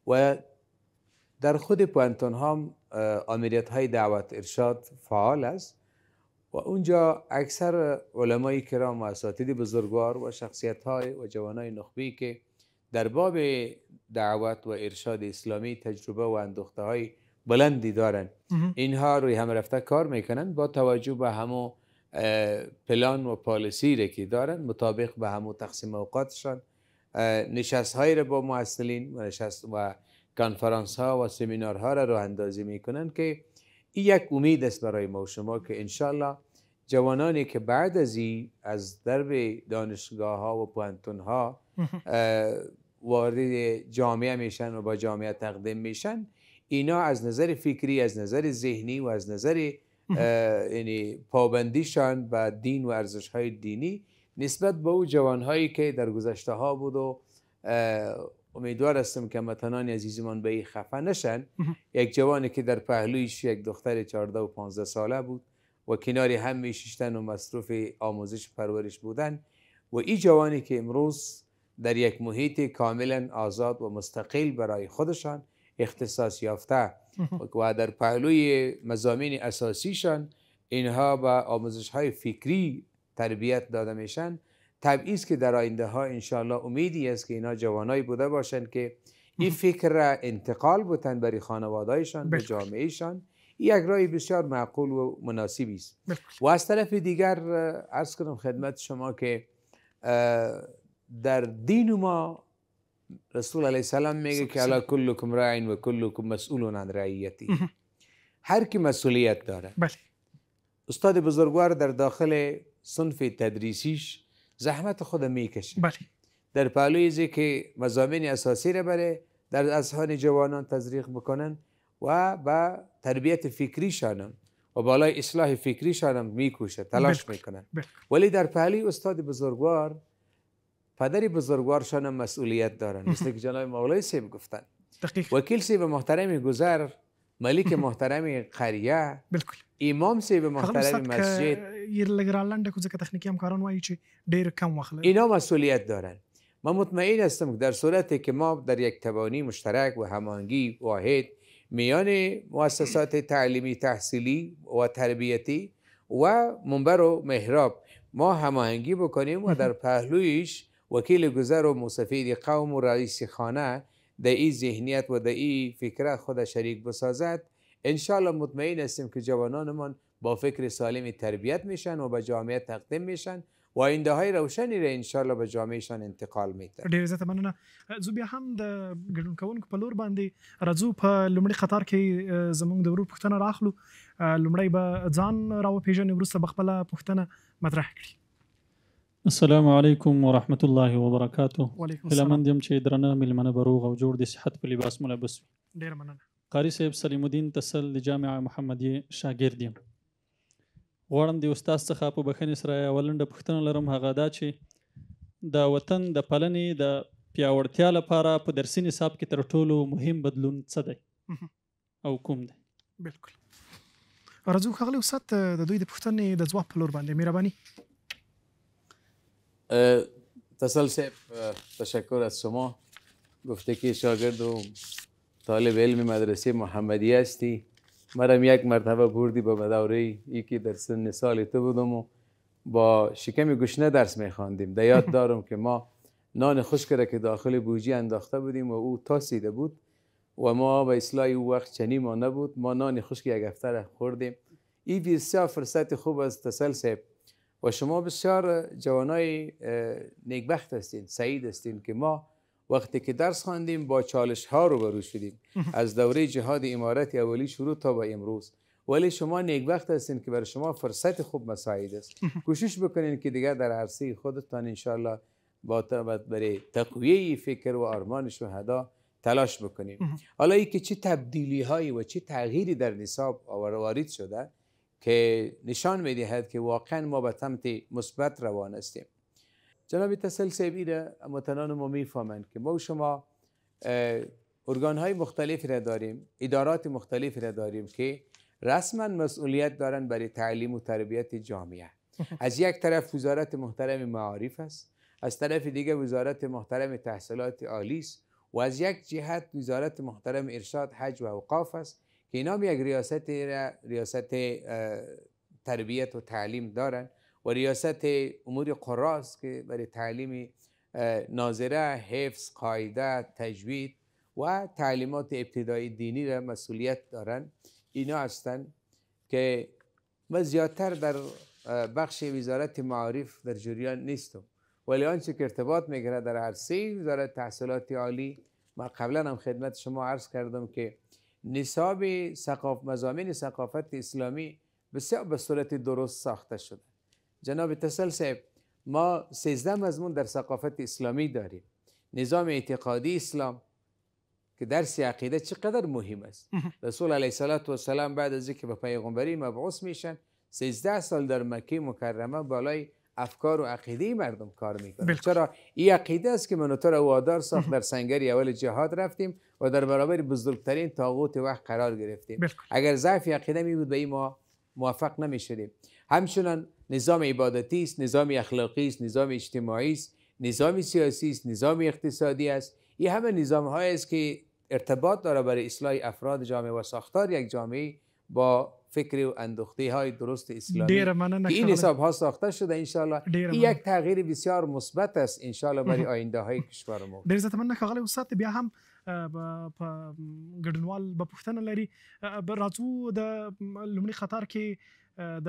و در خود پوانتون ها آمریت های دعوت ارشاد فعال است و اونجا اکثر علمای کرام و اساتید بزرگوار و شخصیت های و جوانای نخبه‌ای که در باب دعوت و ارشاد اسلامی تجربه و اندوخته های بلندی دارن اینها روی هم رفته کار میکنن با توجه به همو پلان و پالیسی که دارن مطابق به همو تقسیم اوقاتشان نشست های را با مؤثرین و نشست و کنفرانس ها و سمینار ها را راه اندازی میکنن که این یک امید است برای ما و شما که انشالله جوانانی که بعد از این از درب دانشگاه ها و پوانتون ها وارد جامعه میشن و با جامعه تقدیم میشن اینا از نظر فکری، از نظر ذهنی و از نظر یعنی پابندیشان به دین و ارزش های دینی نسبت به او جوان هایی که در گذشته ها بود و امیدوار هستم که هموطنان عزیزمان به این خفه نشن. یک جوانی که در پهلویش یک دختر 14 و 15 ساله بود و کنار هم میشیشتن و مصروف آموزش پرورش بودن و این جوانی که امروز در یک محیط کاملا آزاد و مستقل برای خودشان اختصاص یافته و در پهلوی مضامین اساسیشان اینها به آموزش های فکری تربیت داده میشن. طبیعی است که در آینده ها انشاءالله امیدی است که اینها جوانایی بوده باشند که این فکر را انتقال بتن برای خانوادهایشان به جامعهشان. یک راه بسیار معقول و مناسبی است. و از طرف دیگر عرض کنم خدمت شما که در دین ما رسول علیه السلام میگه که الا کلکم راع و کلکم مسئول عن رعیته. هر کی مسئولیت داره. استاد بزرگوار در داخل صنف تدریسیش زحمت خود میکشه. در پهلوی ازی که مضامین اساسی را بره در اذهان جوانان تزریق بکنن و با تربیت فکریشان و بالای اصلاح فکریشان میکوشه، تلاش میکنن. ولی در پهلوی استاد بزرگوار پدر بزرگوارشان مسئولیت دارن، مثل که جناب مولای صاحب گفتن، وکیل صاحب محترم گذر، ملک محترم قریه، امام صاحب محترم مسجد، اینا مسئولیت دارن. من مطمئن هستم که در صورتی که ما در یک تبانی مشترک و هماهنگی واحد میان مؤسسات تعلیمی تحصیلی و تربیتی و منبر و محراب ما هماهنگی بکنیم و در پهلویش وکیل گذر و مستفید قوم و رئیس خانه در این ذهنیت و در این فکر خود شریک بسازد، انشالله مطمئن هستیم که جوانانمان با فکر سالم تربیت میشن و به جامعه تقدیم میشن و آینده های روشنی را انشالله به جامعهشان انتقال میتن. ډیر زیاته مننه. زه بیا هم د ګډون کوونکو په لور باندې راځو. په لومړي قطار کې زموږ د ورور پوښتنه راخلو. لومړی به ځان راوپېژنې، وروسته به خپله پوښتنه مطرح کړي. السلام علیکم ورحمت الله وبرکاته. وعلیکم هیله السلام. مند یم چې درنه میلمانه به روغ او جوړ د صحت په لباس ملبس وي. ډیر مننه. قاري صاحب سلیم الدین تسل د جامعه محمدیه شاګرد یم. غواړم د استاد څخه په بخښنې سره یوه لنډه پوښتنه لرم، هغه دا چې د وطن د پالنې د پیاوړتیا لپاره په درسي نصاب کې تر ټولو مهم بدلون څه دی او کوم دی؟ بالکل. راځو ښاغلی استاد د دوی د پوښتنې د ځواب په لور باندې مهرباني. تسل صاحب تشکر از شما. گفته که شاگرد و طالب علم مدرسه محمدیه هستی. مرم یک مرتبه بردی به دوره ای که در سن سال تو بودم و با شکم گشنه درس میخواندیم. در یاد دارم که ما نان خشک را که داخل بوجی انداخته بودیم و او تاسیده بود و ما به اصلاح او وقت چنی ما نبود، ما نان خشک یک هفته را خوردیم. این بسیار فرصت خوب از تسل صاحب و شما بسیار جوانای نیکبخت هستین، سعید هستین که ما وقتی که درس خواندیم با چالش ها روبرو شدیم از دوره جهاد امارت اولی شروع تا به امروز. ولی شما نیکبخت هستین که برای شما فرصت خوب مساعد است. کوشش بکنین که دیگر در عرصه خودتان انشالله برای تقویه فکر و آرمان شهدا تلاش بکنیم. حالا ای که چه تبدیلی هایی و چه تغییری در نصاب وارد شده که نشان میدهد که واقعا ما به سمت مثبت روان هستیم. جناب تسل صاحبی را متنان ما میفهمند که ما و شما ارگان های مختلفی را داریم، ادارات مختلفی را داریم که رسما مسئولیت دارند برای تعلیم و تربیت جامعه. از یک طرف وزارت محترم معارف است، از طرف دیگه وزارت محترم تحصیلات عالی است و از یک جهت وزارت محترم ارشاد حج و اوقاف است که اینا یک ریاست تربیت و تعلیم دارند و ریاست امور قراست که برای تعلیم ناظره، حفظ، قاعده، تجوید و تعلیمات ابتدایی دینی را مسئولیت دارند. اینا هستند که من زیادتر در بخش وزارت معارف در جریان نیستم، ولی آنچه که ارتباط میگیره در عرصه وزارت تحصیلات عالی، ما قبلا هم خدمت شما عرض کردم که نصاب مضامین ثقافت اسلامی بسیار به صورت درست ساخته شده. جناب تسل صاحب، ما 13 مضمون در ثقافت اسلامی داریم. نظام اعتقادی اسلام که درس عقیده چقدر مهم است. رسول علیه السلام بعد از اینکه به پیغمبری مبعوث میشن 13 سال در مکه مکرمه بالای افکار و عقیده مردم کار میکنن. چرا؟ این عقیده است که من تو را وادار ساخت در سنگر اول جهاد رفتیم و در برابر بزرگترین طاغوت وقت قرار گرفتیم. اگر ضعف عقیده می بود به این ما موفق نمی‌شدیم. همچنان نظام عبادتی است، نظام اخلاقی است، نظام اجتماعی است، نظام سیاسی است، نظام اقتصادی است. این همه نظام‌هایی است که ارتباط داره برای اصلاح افراد جامعه و ساختار یک جامعه با فکر و اندوخته‌های درست اسلامی ډیره مننه که این حساب ها ساخته شده. انشالله ډیره این مننه. یک تغییر بسیار مثبت است انشالله برای آینده های کشور ما. ډېر زیاته مننه ښاغلی استاد. بیا هم په ګډونوال به پوښتنه لري. راځو د لومړي خطر کې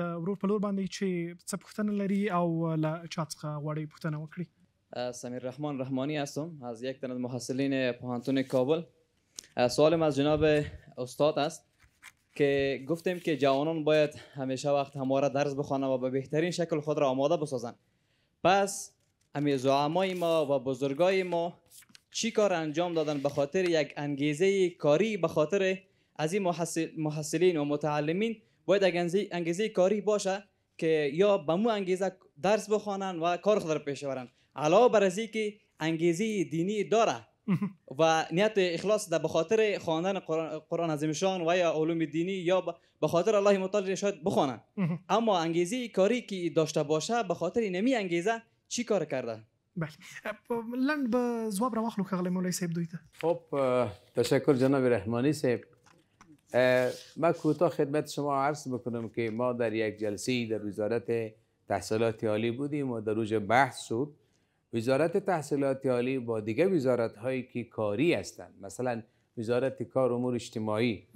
د ورور په لور باندې چې څه پوښتنه لري او له چا څخه غواړي پوښتنه وکړي. سمیر رحمان رحمانی هستم از یک تن از محصلین پوهنتون کابل. سوالم از جناب استاد است که گفتیم که جوانان باید همیشه وقت همواره درس بخوانند و به بهترین شکل خود را آماده بسازند. پس همه زعمای ما و بزرگای ما چی کار انجام دادن به خاطر یک انگیزه کاری؟ به خاطر از این محصلین و متعلمین باید انگیزه کاری باشه که یا به مو انگیزه درس بخوانند و کار خود را پیش برند، علاوه بر از که انگیزه دینی داره و نیت اخلاص ده به خاطر خواندن قرآن عظیمشان و یا علوم دینی یا به خاطر الله متعال شاید بخوانند، اما انگیزه کاری که داشته باشه به خاطر اینمی انگیزه چی کار کرده؟ بله لنډ به ځواب راواخلو ښاغلی مولوي صاحب دوی ته. خب تشکر جناب رحمانی صاحب. من کوتاه خدمت شما عرض بکنم که ما در یک جلسه در وزارت تحصیلات عالی بودیم و در روز بحث شد وزارت تحصیلات عالی با دیگه وزارت هایی که کاری هستند، مثلا وزارت کار امور اجتماعی،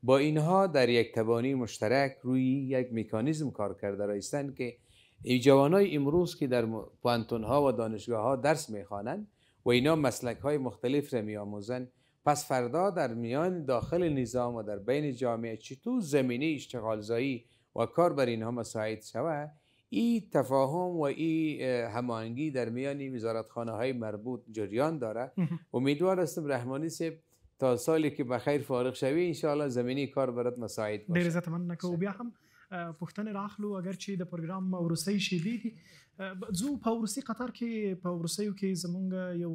با اینها در یک تبانی مشترک روی یک مکانیزم کار کرده رایستند که جوانای امروز که در پوهنتون ها و دانشگاه ها درس میخوانند و اینا مسلک های مختلف را میآموزند، پس فردا در میان داخل نظام و در بین جامعه چطور زمینه اشتغالزایی و کار بر اینها مساعد شود، این تفاهم و این هماهنگی در میان وزارتخانه های مربوط جریان داره. امیدوار هستم رحمانی صاحب تا سالی که بخیر فارغ شوی انشاءالله زمینی کار برات مساعد باشه. ډېر زیاته مننه کوو. بیا هم پوښتنې راخلو اگر چې د پروګرام وروستۍ شیبې دي. ځو په وروستي قطار کې په وروستیو کې زمونږ یو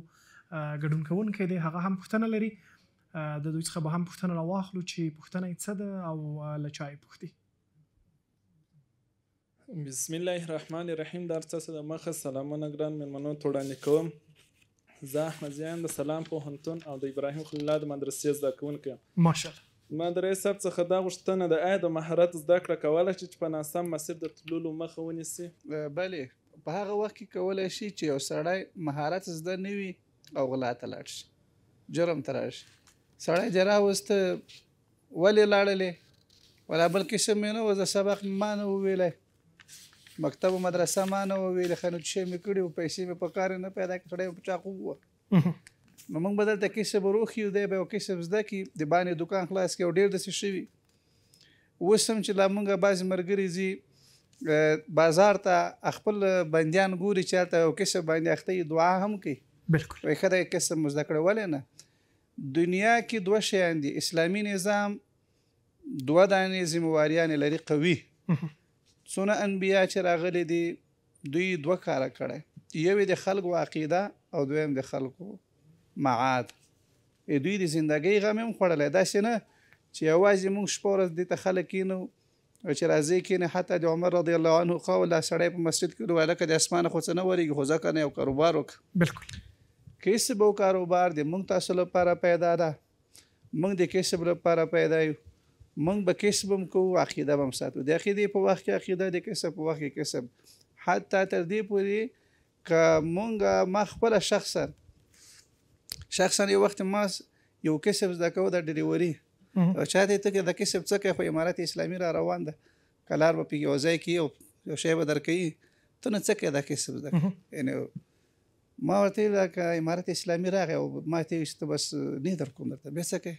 ګډون کوونکی دی، هغه هم پوښتنه لري. د دوی څخه به هم پوښتنه راواخلو چې پوښتنه یې څه ده او له چا یې پوښتي. بسم الله الرحمن الرحیم. در تاسو د مخه سلامونه ګران مېلمنو ته وړاندې کوم. زه احمد زیان د سلام پوهنتون او د ابراهیم خلیل الله د مدرسې زده کوونکی یم. ماشاءالله. ما د رئیس صاحب څخه دا غوښتنه د آیا د مهارت زده کړه کولی شي چې په ناسم مسیر د تللو مخه ونیسي؟ بلې په هغه وخت کې کولی شي چې یو سړی مهارت زده نه وي او غلا ته لاړ شي، جرم ته راشي. سړی جرا اوس ته ولې لاړلې؟ ولا بل قسم مې نه و، زه سبق ما نه وویلی، مکتب و مدرسه ما نه وویلې، ښه نو څه مې کړي و، پیسې مې په کار نه پیدا کړې، سړی په چاقو ووه. نو موږ به دلته کسب وروښیو، دی به یو کسب زده کړي، د باندې دکان خلاص کړي او ډېر داسې شوي. اوس هم چې لا موږ بعضې ملګري ځي بازار ته خپل بندیان ګوري چې هلته یو کسب باندې اخته وي، دعا هم کوي. بالکل. وایي ښه دی کسب مو زده کړی. ولې نه؟ دنیا کې دوه شیان دي، اسلامي نظام دوه دانې ذمهواریانې لري قوي. څونه انبیا چې راغلي دي دوی دوه کاره کړی، یو د خلکو عقیده او دویم د خلکو معاد. دوی د زندګۍ غم هم خوړلی، داسې نه چې یوازې موږ شپه ورځ دې ته خلک کینو چې راځئ کینې. حتی د عمر رضی الله عنه قول دا سړی په مسجد کې وویل لکه د اسمانه خو څه نه ورېږي، خو ځکه نه یو کاروبار وکړه. بالکل. کسب او کاروبار د موږ تاسو لپاره پیدا ده، موږ د کسب لپاره پیدا یو، موږ به کسب هم کوو، عقیده به هم ساتو. د عقیدې په وخت کې عقیده، د کسب په وخت کې کسب. حتی تر دې پورې که موږ ما خپله شخصا یو وخت ما یو کسب زده کوو د ډلیوري، او چا ته ته د کسب څه کوي، خو امارت اسلامي را روان ده، کلار به پکې یو ځای کې یو شی به درکوي، ته نه څه کوې دا کسب زده کوې. یعنې ما ورته ویل که امارت اسلامي راغی او ما ته ویل چې ته بس نه در کوم درته بیا څه کوې،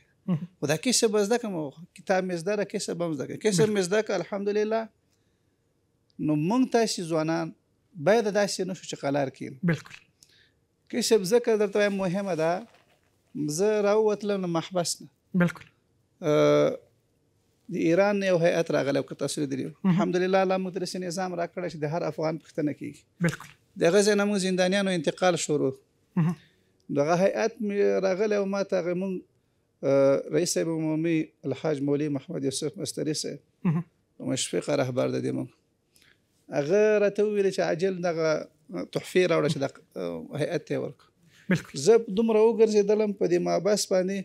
خو دا کسب به زده کړم، کتاب مې زده ده، کسب هم زده کړم، کسب مې زده کړه الحمدلله. نو موږ تاسې ځوانان باید داسې نه شو چې قلار کښېنو. بالکل. کسب ذکر درته وایم مهمه ده. زه راووتلم له محبس نه. بالکل. د ایران نه یو هیئت راغلی، که تاسو لیدلي الحمدلله الله موږ ته داسې نظام راکړی چې د هر افغان پوښتنه کېږي. بالکل. د هغه ځای نه موږ زندانیانو انتقال شروع. دغه هیئت مې راغلی او ما ته هغه موږ رئیس صاحب عمومي الحاج مولوي محمد یوسف مستري صاحب مشفق رهبر د دې موږ هغه راته وویل چې عاجل دغه تحفې راوړه چې د هیئت ته یې ورکړه. بالکل زه دومره وګرځېدلم په دې مابس باندې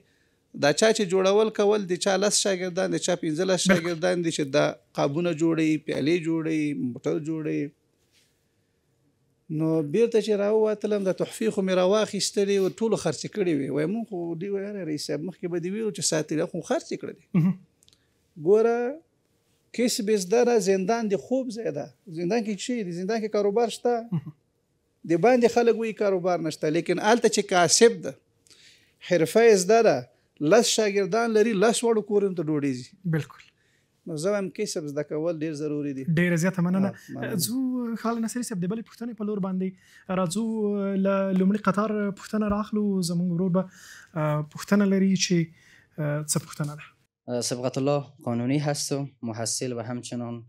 دا چا چې جوړول کول د چا 10 شاګردان د چا 15 شاګردان دي چې دا قابونه جوړوي، پیالې جوړوي، موټر جوړوي. نو بیرته چې راووتلم د تحفې خو مې راواخیستلې و ټولو خرڅې کړې وې. وایي مونږ خو دې ویل رئیس صاحب مخکې به دې ویلو چې ساتلې خو خرڅې کړلې. ګوره کسب زده زندان د خوب ځای ده. زندان کې څه دی؟ زندان کې کاروبار شته، د باندې خلک وایي کاروبار نشته، لیکن هلته چې کاسب ده، حرفه زده ده، 10 شاګردان لري، 10 وړو کورونو ته ډوډۍ ځي. بالکل. نو زه وایم کسب زده کول ډېر ضروري دي. ډېره زیاته مننه. ځو خال نصري صاحب د بلې پوښتنې په لور باندې راځو. له لومړي قطار پوښتنه راخلو. زموږ ورور به پوښتنه لري چې څه پوښتنه ده؟ صبغت الله قانونی هستم، محصل و همچنان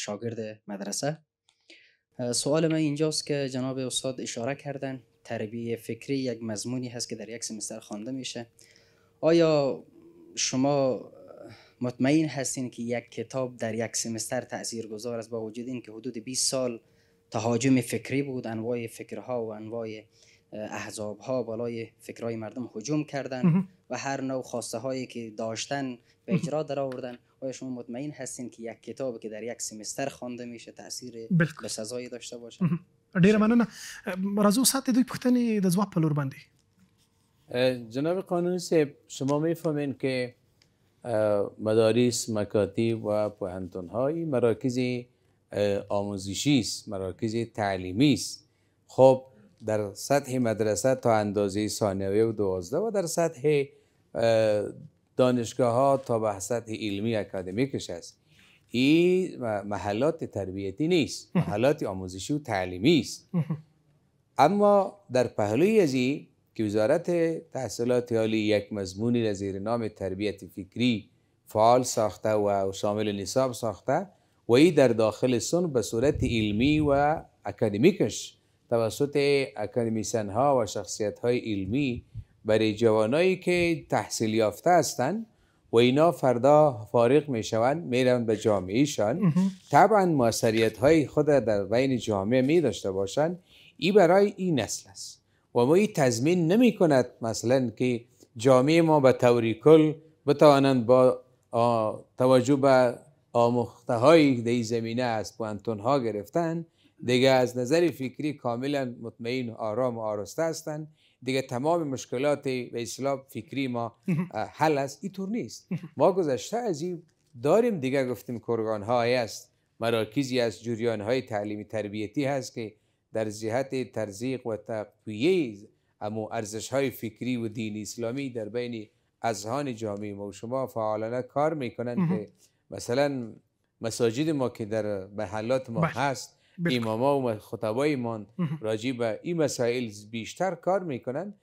شاگرد مدرسه. سوال من اینجاست که جناب استاد اشاره کردن تربیه فکری یک مضمونی هست که در یک سمستر خوانده میشه. آیا شما مطمئن هستین که یک کتاب در یک سمستر تاثیرگذار است با وجود این که حدود 20 سال تهاجم فکری بود، انواع فکرها و انواع احزابها بالای فکرهای مردم هجوم کردن و هر نوع خواسته هایی که داشتن به اجرا در آوردن؟ آیا شما مطمئن هستین که یک کتابی که در یک سمستر خوانده میشه تاثیر بسزایی داشته باشه؟ ډیره مننه. راځو ساعت دوی پوښتنې د ځواب په لور باندې. جناب قانونی صاحب، شما میفهمین که مدارس، مکاتب و پوهنتون‌های مراکز آموزشی است، مراکز تعلیمی است. خب در سطح مدرسه تا اندازه ثانویه و 12 و در سطح دانشگاه ها تا به سطح علمی اکادمیکش است. این محلات تربیتی نیست، محلات آموزشی و تعلیمی است. اما در پهلوی از این که وزارت تحصیلات عالی یک مضمونی را زیر نام تربیت فکری فعال ساخته و شامل نصاب ساخته و این در داخل سن به صورت علمی و اکادمیکش توسط اکادمیسین ها و شخصیت های علمی برای جوانایی که تحصیل یافته هستند و اینا فردا فارغ می شوند، می روند به جامعهشان، طبعا موثریت های خود در بین جامعه می داشته باشند. این برای این نسل است و ما این تضمین نمی کند مثلا که جامعه ما به طور کل بتوانند با توجه به آموخته های در زمینه از پوهنتون ها گرفتن دیگه از نظر فکری کاملا مطمئن، آرام و آراسته هستند، دیگه تمام مشکلات به اصطلاح فکری ما حل است. اینطور نیست. ما گذشته از این داریم، دیگه گفتیم کارگان های است، مراکزی است، جریان های تعلیمی تربیتی هست که در جهت ترزیق و تقویه ارزش های فکری و دین اسلامی در بین اذهان جامعه ما و شما فعالانه کار میکنند که مثلا مساجد ما که در محلات ما هست، اماما و خطبای ما راجع به این مسائل بیشتر کار میکنن.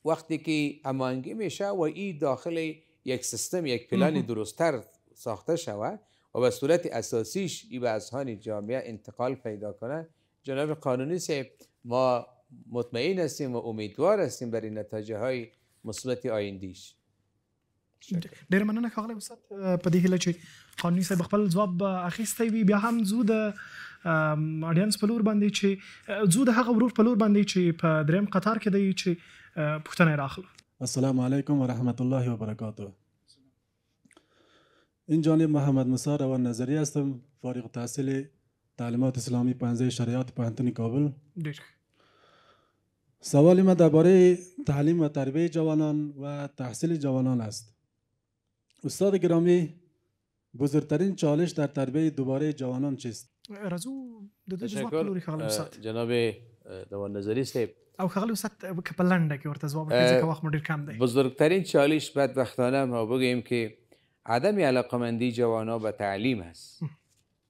وقتی که هماهنگی میشه و این داخل یک سیستم، یک پلان درستتر ساخته شود و به صورت اساسیش این به اذهان جامعه انتقال پیدا کنه، جناب قانونی صاحب ما مطمئن هستیم و امیدوار هستیم برای نتایج های مثبت آیندهش. ډېر مننه ښاغلی استاد. په دې هیله چې قانوني صاحب خپل ځواب اخیستی وي. بیا هم ځو د اډینس په لور باندې چې ځو د هغه ورور په لور باندې چې په دریم قطار کې دی چې پوښتنه یې راخلو. السلام علیکم و رحمت الله و برکاته. این جانب محمد موسی روان نظری هستم، فارغ التحصیل تعلیمات اسلامی پنجه شریعت پوهنتون کابل. سوال ما درباره تعلیم و تربیت جوانان و تحصیل جوانان است. استاد گرامی، بزرگترین چالش در تربیت دوباره جوانان چیست؟ راځو د دې ځواب په لوري ښاغلی استاد. جناب روان نظری صاحب او ښاغلی استاد که په لنډه کې ورته ځواب ورکړي ځکه وخت مو ډېر کم دی. بزرگترین چالش بدبختانه ما بگیم که عدم علاقمندی جوانان به تعلیم است.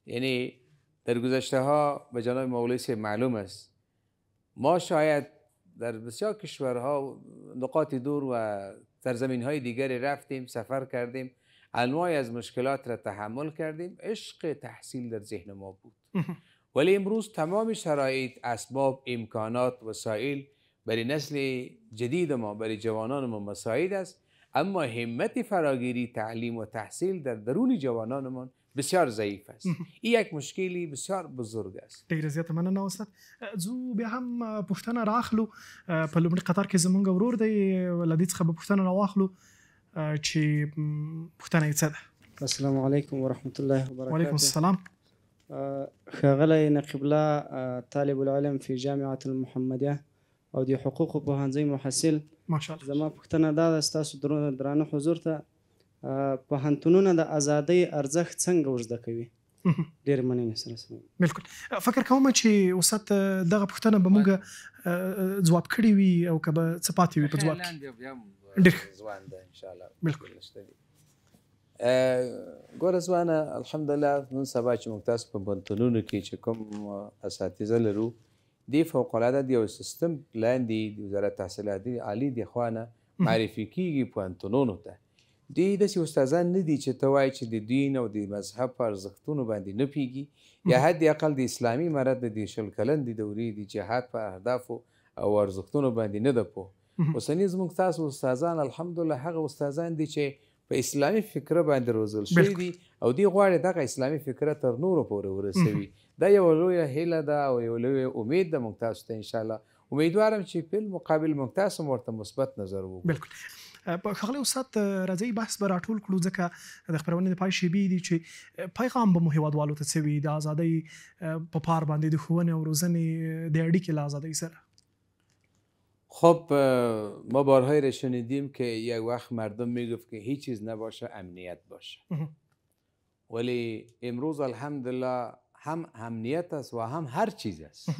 یعنی در گذشته ها به جناب مولوی صاحب معلوم است ما شاید در بسیار کشورها نقاط دور و سرزمین های دیگری رفتیم، سفر کردیم، انواعی از مشکلات را تحمل کردیم، عشق تحصیل در ذهن ما بود. ولی امروز تمام شرایط، اسباب، امکانات، وسایل برای نسل جدید ما، برای جوانان ما مساعد است، اما همت فراگیری تعلیم و تحصیل در درون جوانانمان بسیار ضعیف است. این یک مشکلی بسیار بزرگ است. ډیره زیاته مننه استاد. زه بیا هم پوښتنه راخلو په لومړي قطار کې زمونږ ورور دی، له دې څخه به پوښتنه راواخلو چې پوښتنه یې څه ده. السلام علیکم ورحمت الله وبرکاته. وعلیکم السلام. ښاغلی نقیب الله طالب العلم فی جامعة المحمدیه او د حقوقو پوهنځي محصل، ماشاءالله. زما پوښتنه دا ده ستاسو درانه حضور ته پوهنتونونه د ازادۍ ارزښت څنګه ورزده کوي؟ ډېرې مننې سره. بالکل. فکر کوم چې استاد دغه پوښتنه به موږ ځواب کړې وي او که به څه پاتې وي په ځواب کې. ډېر ځوان ده انشاءالله. بالکل. ګوره ځوانه، الحمدلله نن سبا چې موږ تاسو په پوهنتونونو کې چې کوم اساتذه لرو، دې فوقالعاده د یو سیستم لاندې د وزارت تحصیلات عالي د خوا نه معرفي کېږي پوهنتونونو ته. دوی داسې استادان نه دي چې ته وایې چې د دین او د مذهب په ارزښتونو باندې نه پوهېږي، یا حد اقل د اسلامي امارت د 20 کلن د دورې د جهاد په اهدافو او ارزښتونو باندې نه ده پوه. اوسني زموږ تاسو استادان الحمدلله هغه استادان دي چې په اسلامي فکره باندې روزل شوي دي او دوی غواړي دغه اسلامي فکره تر نورو پورې ورسوي. دا یوه لویه هیله ده او یو لویه امید ده موږ تاسو ته انشاءالله. امیدوارم چې په مقابل موږ تاسو ورته مثبت نظر وکړو. بالکل. ښاغلی استاد راځئ بحث به راټول کړو، ځکه د خپرونې د پای شیبې دي چې پیغام به مو هیوادوالو ته څه وي د ازادۍ په پار باندې د ښوونې او روزنې د اړیکې له ازادۍ سره. خب ما بارهای را شنیدیم که یک وقت مردم میگفت که هیچ چیز نباشه امنیت باشه، ولی امروز الحمدلله هم امنیت است و هم هر چیز است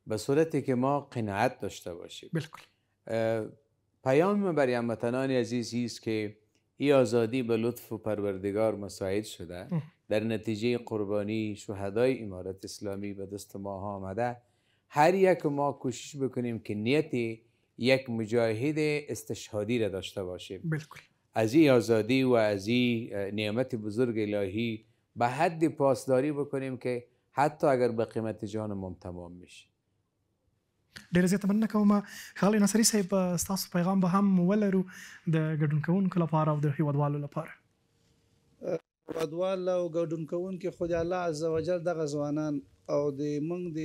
به صورتی که ما قناعت داشته باشیم. بالکل. پیام برای هموطنان عزیز است که این آزادی به لطف و پروردگار مساعد شده، در نتیجه قربانی شهدای امارت اسلامی به دست ما آمده. هر یک ما کوشش بکنیم که نیت یک مجاهد استشهادی را داشته باشیم. بالکل. از این آزادی و از این نعمت بزرگ الهی به حد پاسداری بکنیم که حتی اگر به قیمت جانمون تمام میشه. ډېره زیاته مننه کوم. ښاغلی ناصري صاحب، ستاسو پیغام به هم ولرو د ګډون کوونکو لپاره او د هیوادوالو لپاره. هیوادوال او ګډون کوونکي خو د الله عز وجل دغه ځوانان او د موږ د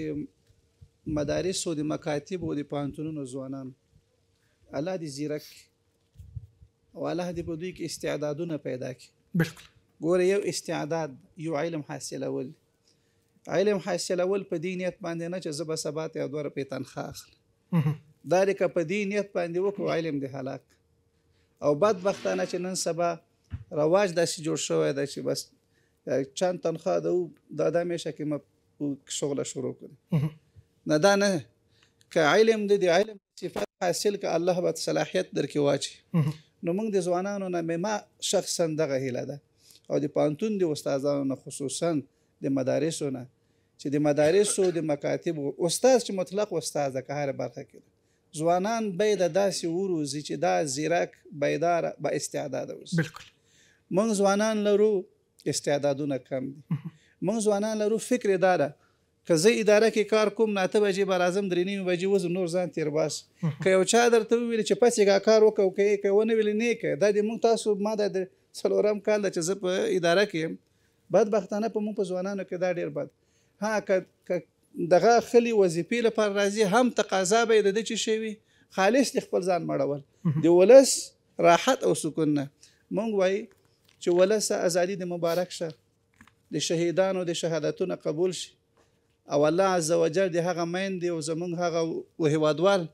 مدارسو د مکاتبو د پوهنتونونو ځوانان، الله دې زیرک او الله دې په دوی کې استعدادونه پیدا کړي. بالکل. ګوره، یو استعداد، یو علم حاصلول، علم حاصلول په دې نیت باندې نه چې زه به سبا ته یو 2 روپۍ تنخواه اخلم، دا دی که په دې نیت باندې وکړو علم دې هلاک. او بدبختانه چې نن سبا رواج داسې جوړ شوی دی چې بس چند تنخواه ده دا میشه که ما شغله شروع کړي. نه، دا نه، که علم دی د علم صفت حاصل که الله به صلاحیت درکې واچي. نو موږ د ځوانانو نه ما شخصا دغه هیله ده او د پوهنتون د استادانو نه، خصوصا د مدارسو نه، چې د مدارسو د مکاتبو استاد چې مطلق استاد ده که هر برخه کې ځوانان باید داسې وروزي چې دا زیرک بیدار با استعداد اوسي. بالکل. موږ ځوانان لرو استعدادونه کم دي. موږ ځوانان لرو فکر داره که زه اداره کې کار کوم 9 بجې به راځم 3:30 بجې وزم نور ځان تیر باس. که یو چا درته وویل چې پسې کار وکړو که ونه ویل نه کوي، دا د موږ تاسو ما د 4م کال ده چې زه په اداره کې یم. بدبختانه په موږ په ځوانانو کې دا ډېر بد. ها که دغه خلی وظیفې لپاره راځي هم تقاضا به یې د ده چې شی وي خالص د خپل ځان مړول، د ولس راحت او سکون نه. موږ وایي چې ولس ازادي د مبارک شه، د شهیدانو د شهادتونه قبول شي او الله عز وجل د هغه میندې او زموږ هغه هیوادوال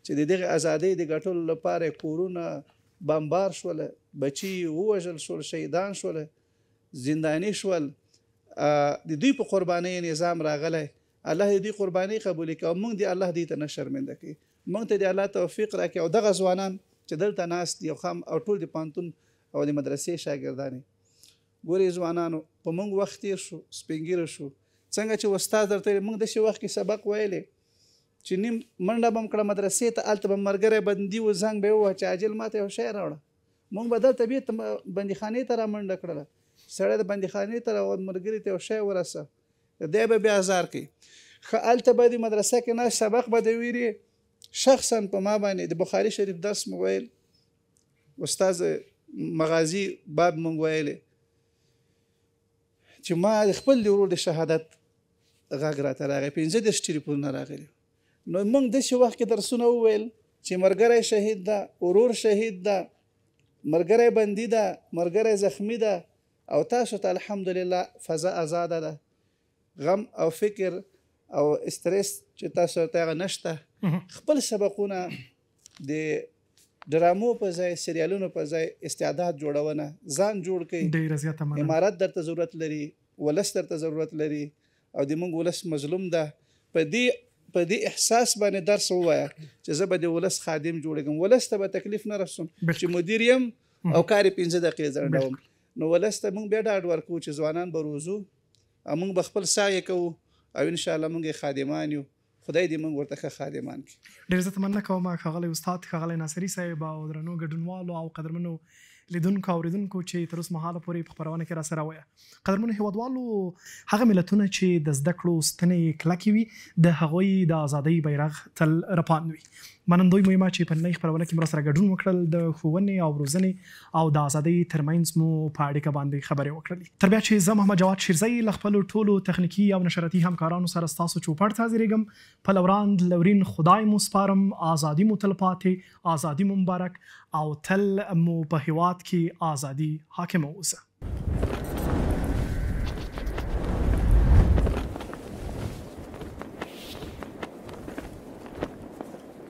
چې د دغه ازادۍ د ګټلو لپاره کورونه بمبار شول، بچي ووژل شول، شهیدان شول، زنداني شول، د دوی په قربانۍ نظام راغلی. الله دې قربانۍ قبول کړي او موږ دې الله دې ته نه شرمنده کړي. موږ ته دې الله توفیق راکړي او دغه ځوانان چې دلته ناست دي او ټول د پوهنتون او د مدرسې شاګردان، ګورې ځوانانو په موږ وخت تېر شو، سپین ږیره شو. څنګه چې استاد درته موږ داسې وخت کې سبق ویلی چې نیم منډه به م کړه مدرسې ته، هلته به ملګری بندي و، زنګ به یې ووهه چې عاجل ما ته یو شی راوړه. موږ به دلته بېرته بندیخانې ته را منډه کړله. سړی د بندیخانې ته راووت، ملګري ته یو شی ورسه، دی به بیا ازار کوي. ښه هلته به د مدرسه کې ناست سبق به د ویري. شخصا په ما باندې د بخاري شریف درس مو ویل، استاد مغازي باب مونږ ویلی. چې ما د خپل د ورور د شهادت غږ راته راغی 15 ټلیفونونه راغلي نو موږ داسې وخت کې درسونه وویل چې ملګری شهید ده ورور شهید ده ملګری بندي ده ملګری زخمی ده او تاسو ته الحمدلله فضا آزاده ده غم او فکر او استرس چې تاسو ته هغه نشته خپل سبقونه د ډرامو په ځای سریالونو په ځای استعداد جوړونه ځان جوړ کړئ ډېره زیاته مننه امارت درته ضرورت لري ولس درته ضرورت لري او د موږ ولس مظلوم ده په دې احساس باندې درس ووایه چې زه به د ولس خادم جوړېږم ولس ته به تکلیف نه رسوم چې مدیر یم او کار یې 15 دقیقې ځنډوم نو ولس ته موږ بیا ډاډ ورکوو چې ځوانان به روزو او موږ به خپل سعی کوو او انشاءالله موږ خادمان یو خدای دې موږ ورته ښه خادمان کړي ډېر زیاته مننه کوم ښاغلی استاد ښاغلی ناصري صاحب او درنو ګډونوالو او قدرمنو لیدونکو اوریدونکو چې تر اوسه مهاله پورې په خپرونه کې راسره وایه قدرمنو هیوادوالو هغه ملتونه چې د زده کړو ستنې کلکې وي د هغوی د ازادۍ بیرغ تل رپاند وي منندوی مهمه چې په نننۍ خپرونه کې مرا سره ګډون وکړل د ښوونې او روزنې او د ازادۍ ترمنځ مو په اړیکه باندې خبرې وکړلې تر بیا چې زه محمد جواد شیرزی له خپلو ټولو تخنیکي او نشراتي همکارانو سره ستاسو چوپړ ته حاضرېږم په لوران لورین خدای مو سپارم ازادي مو تل پاتې ازادي مو مبارک او تل مو په هیواد کې ازادي حاکمه اوسه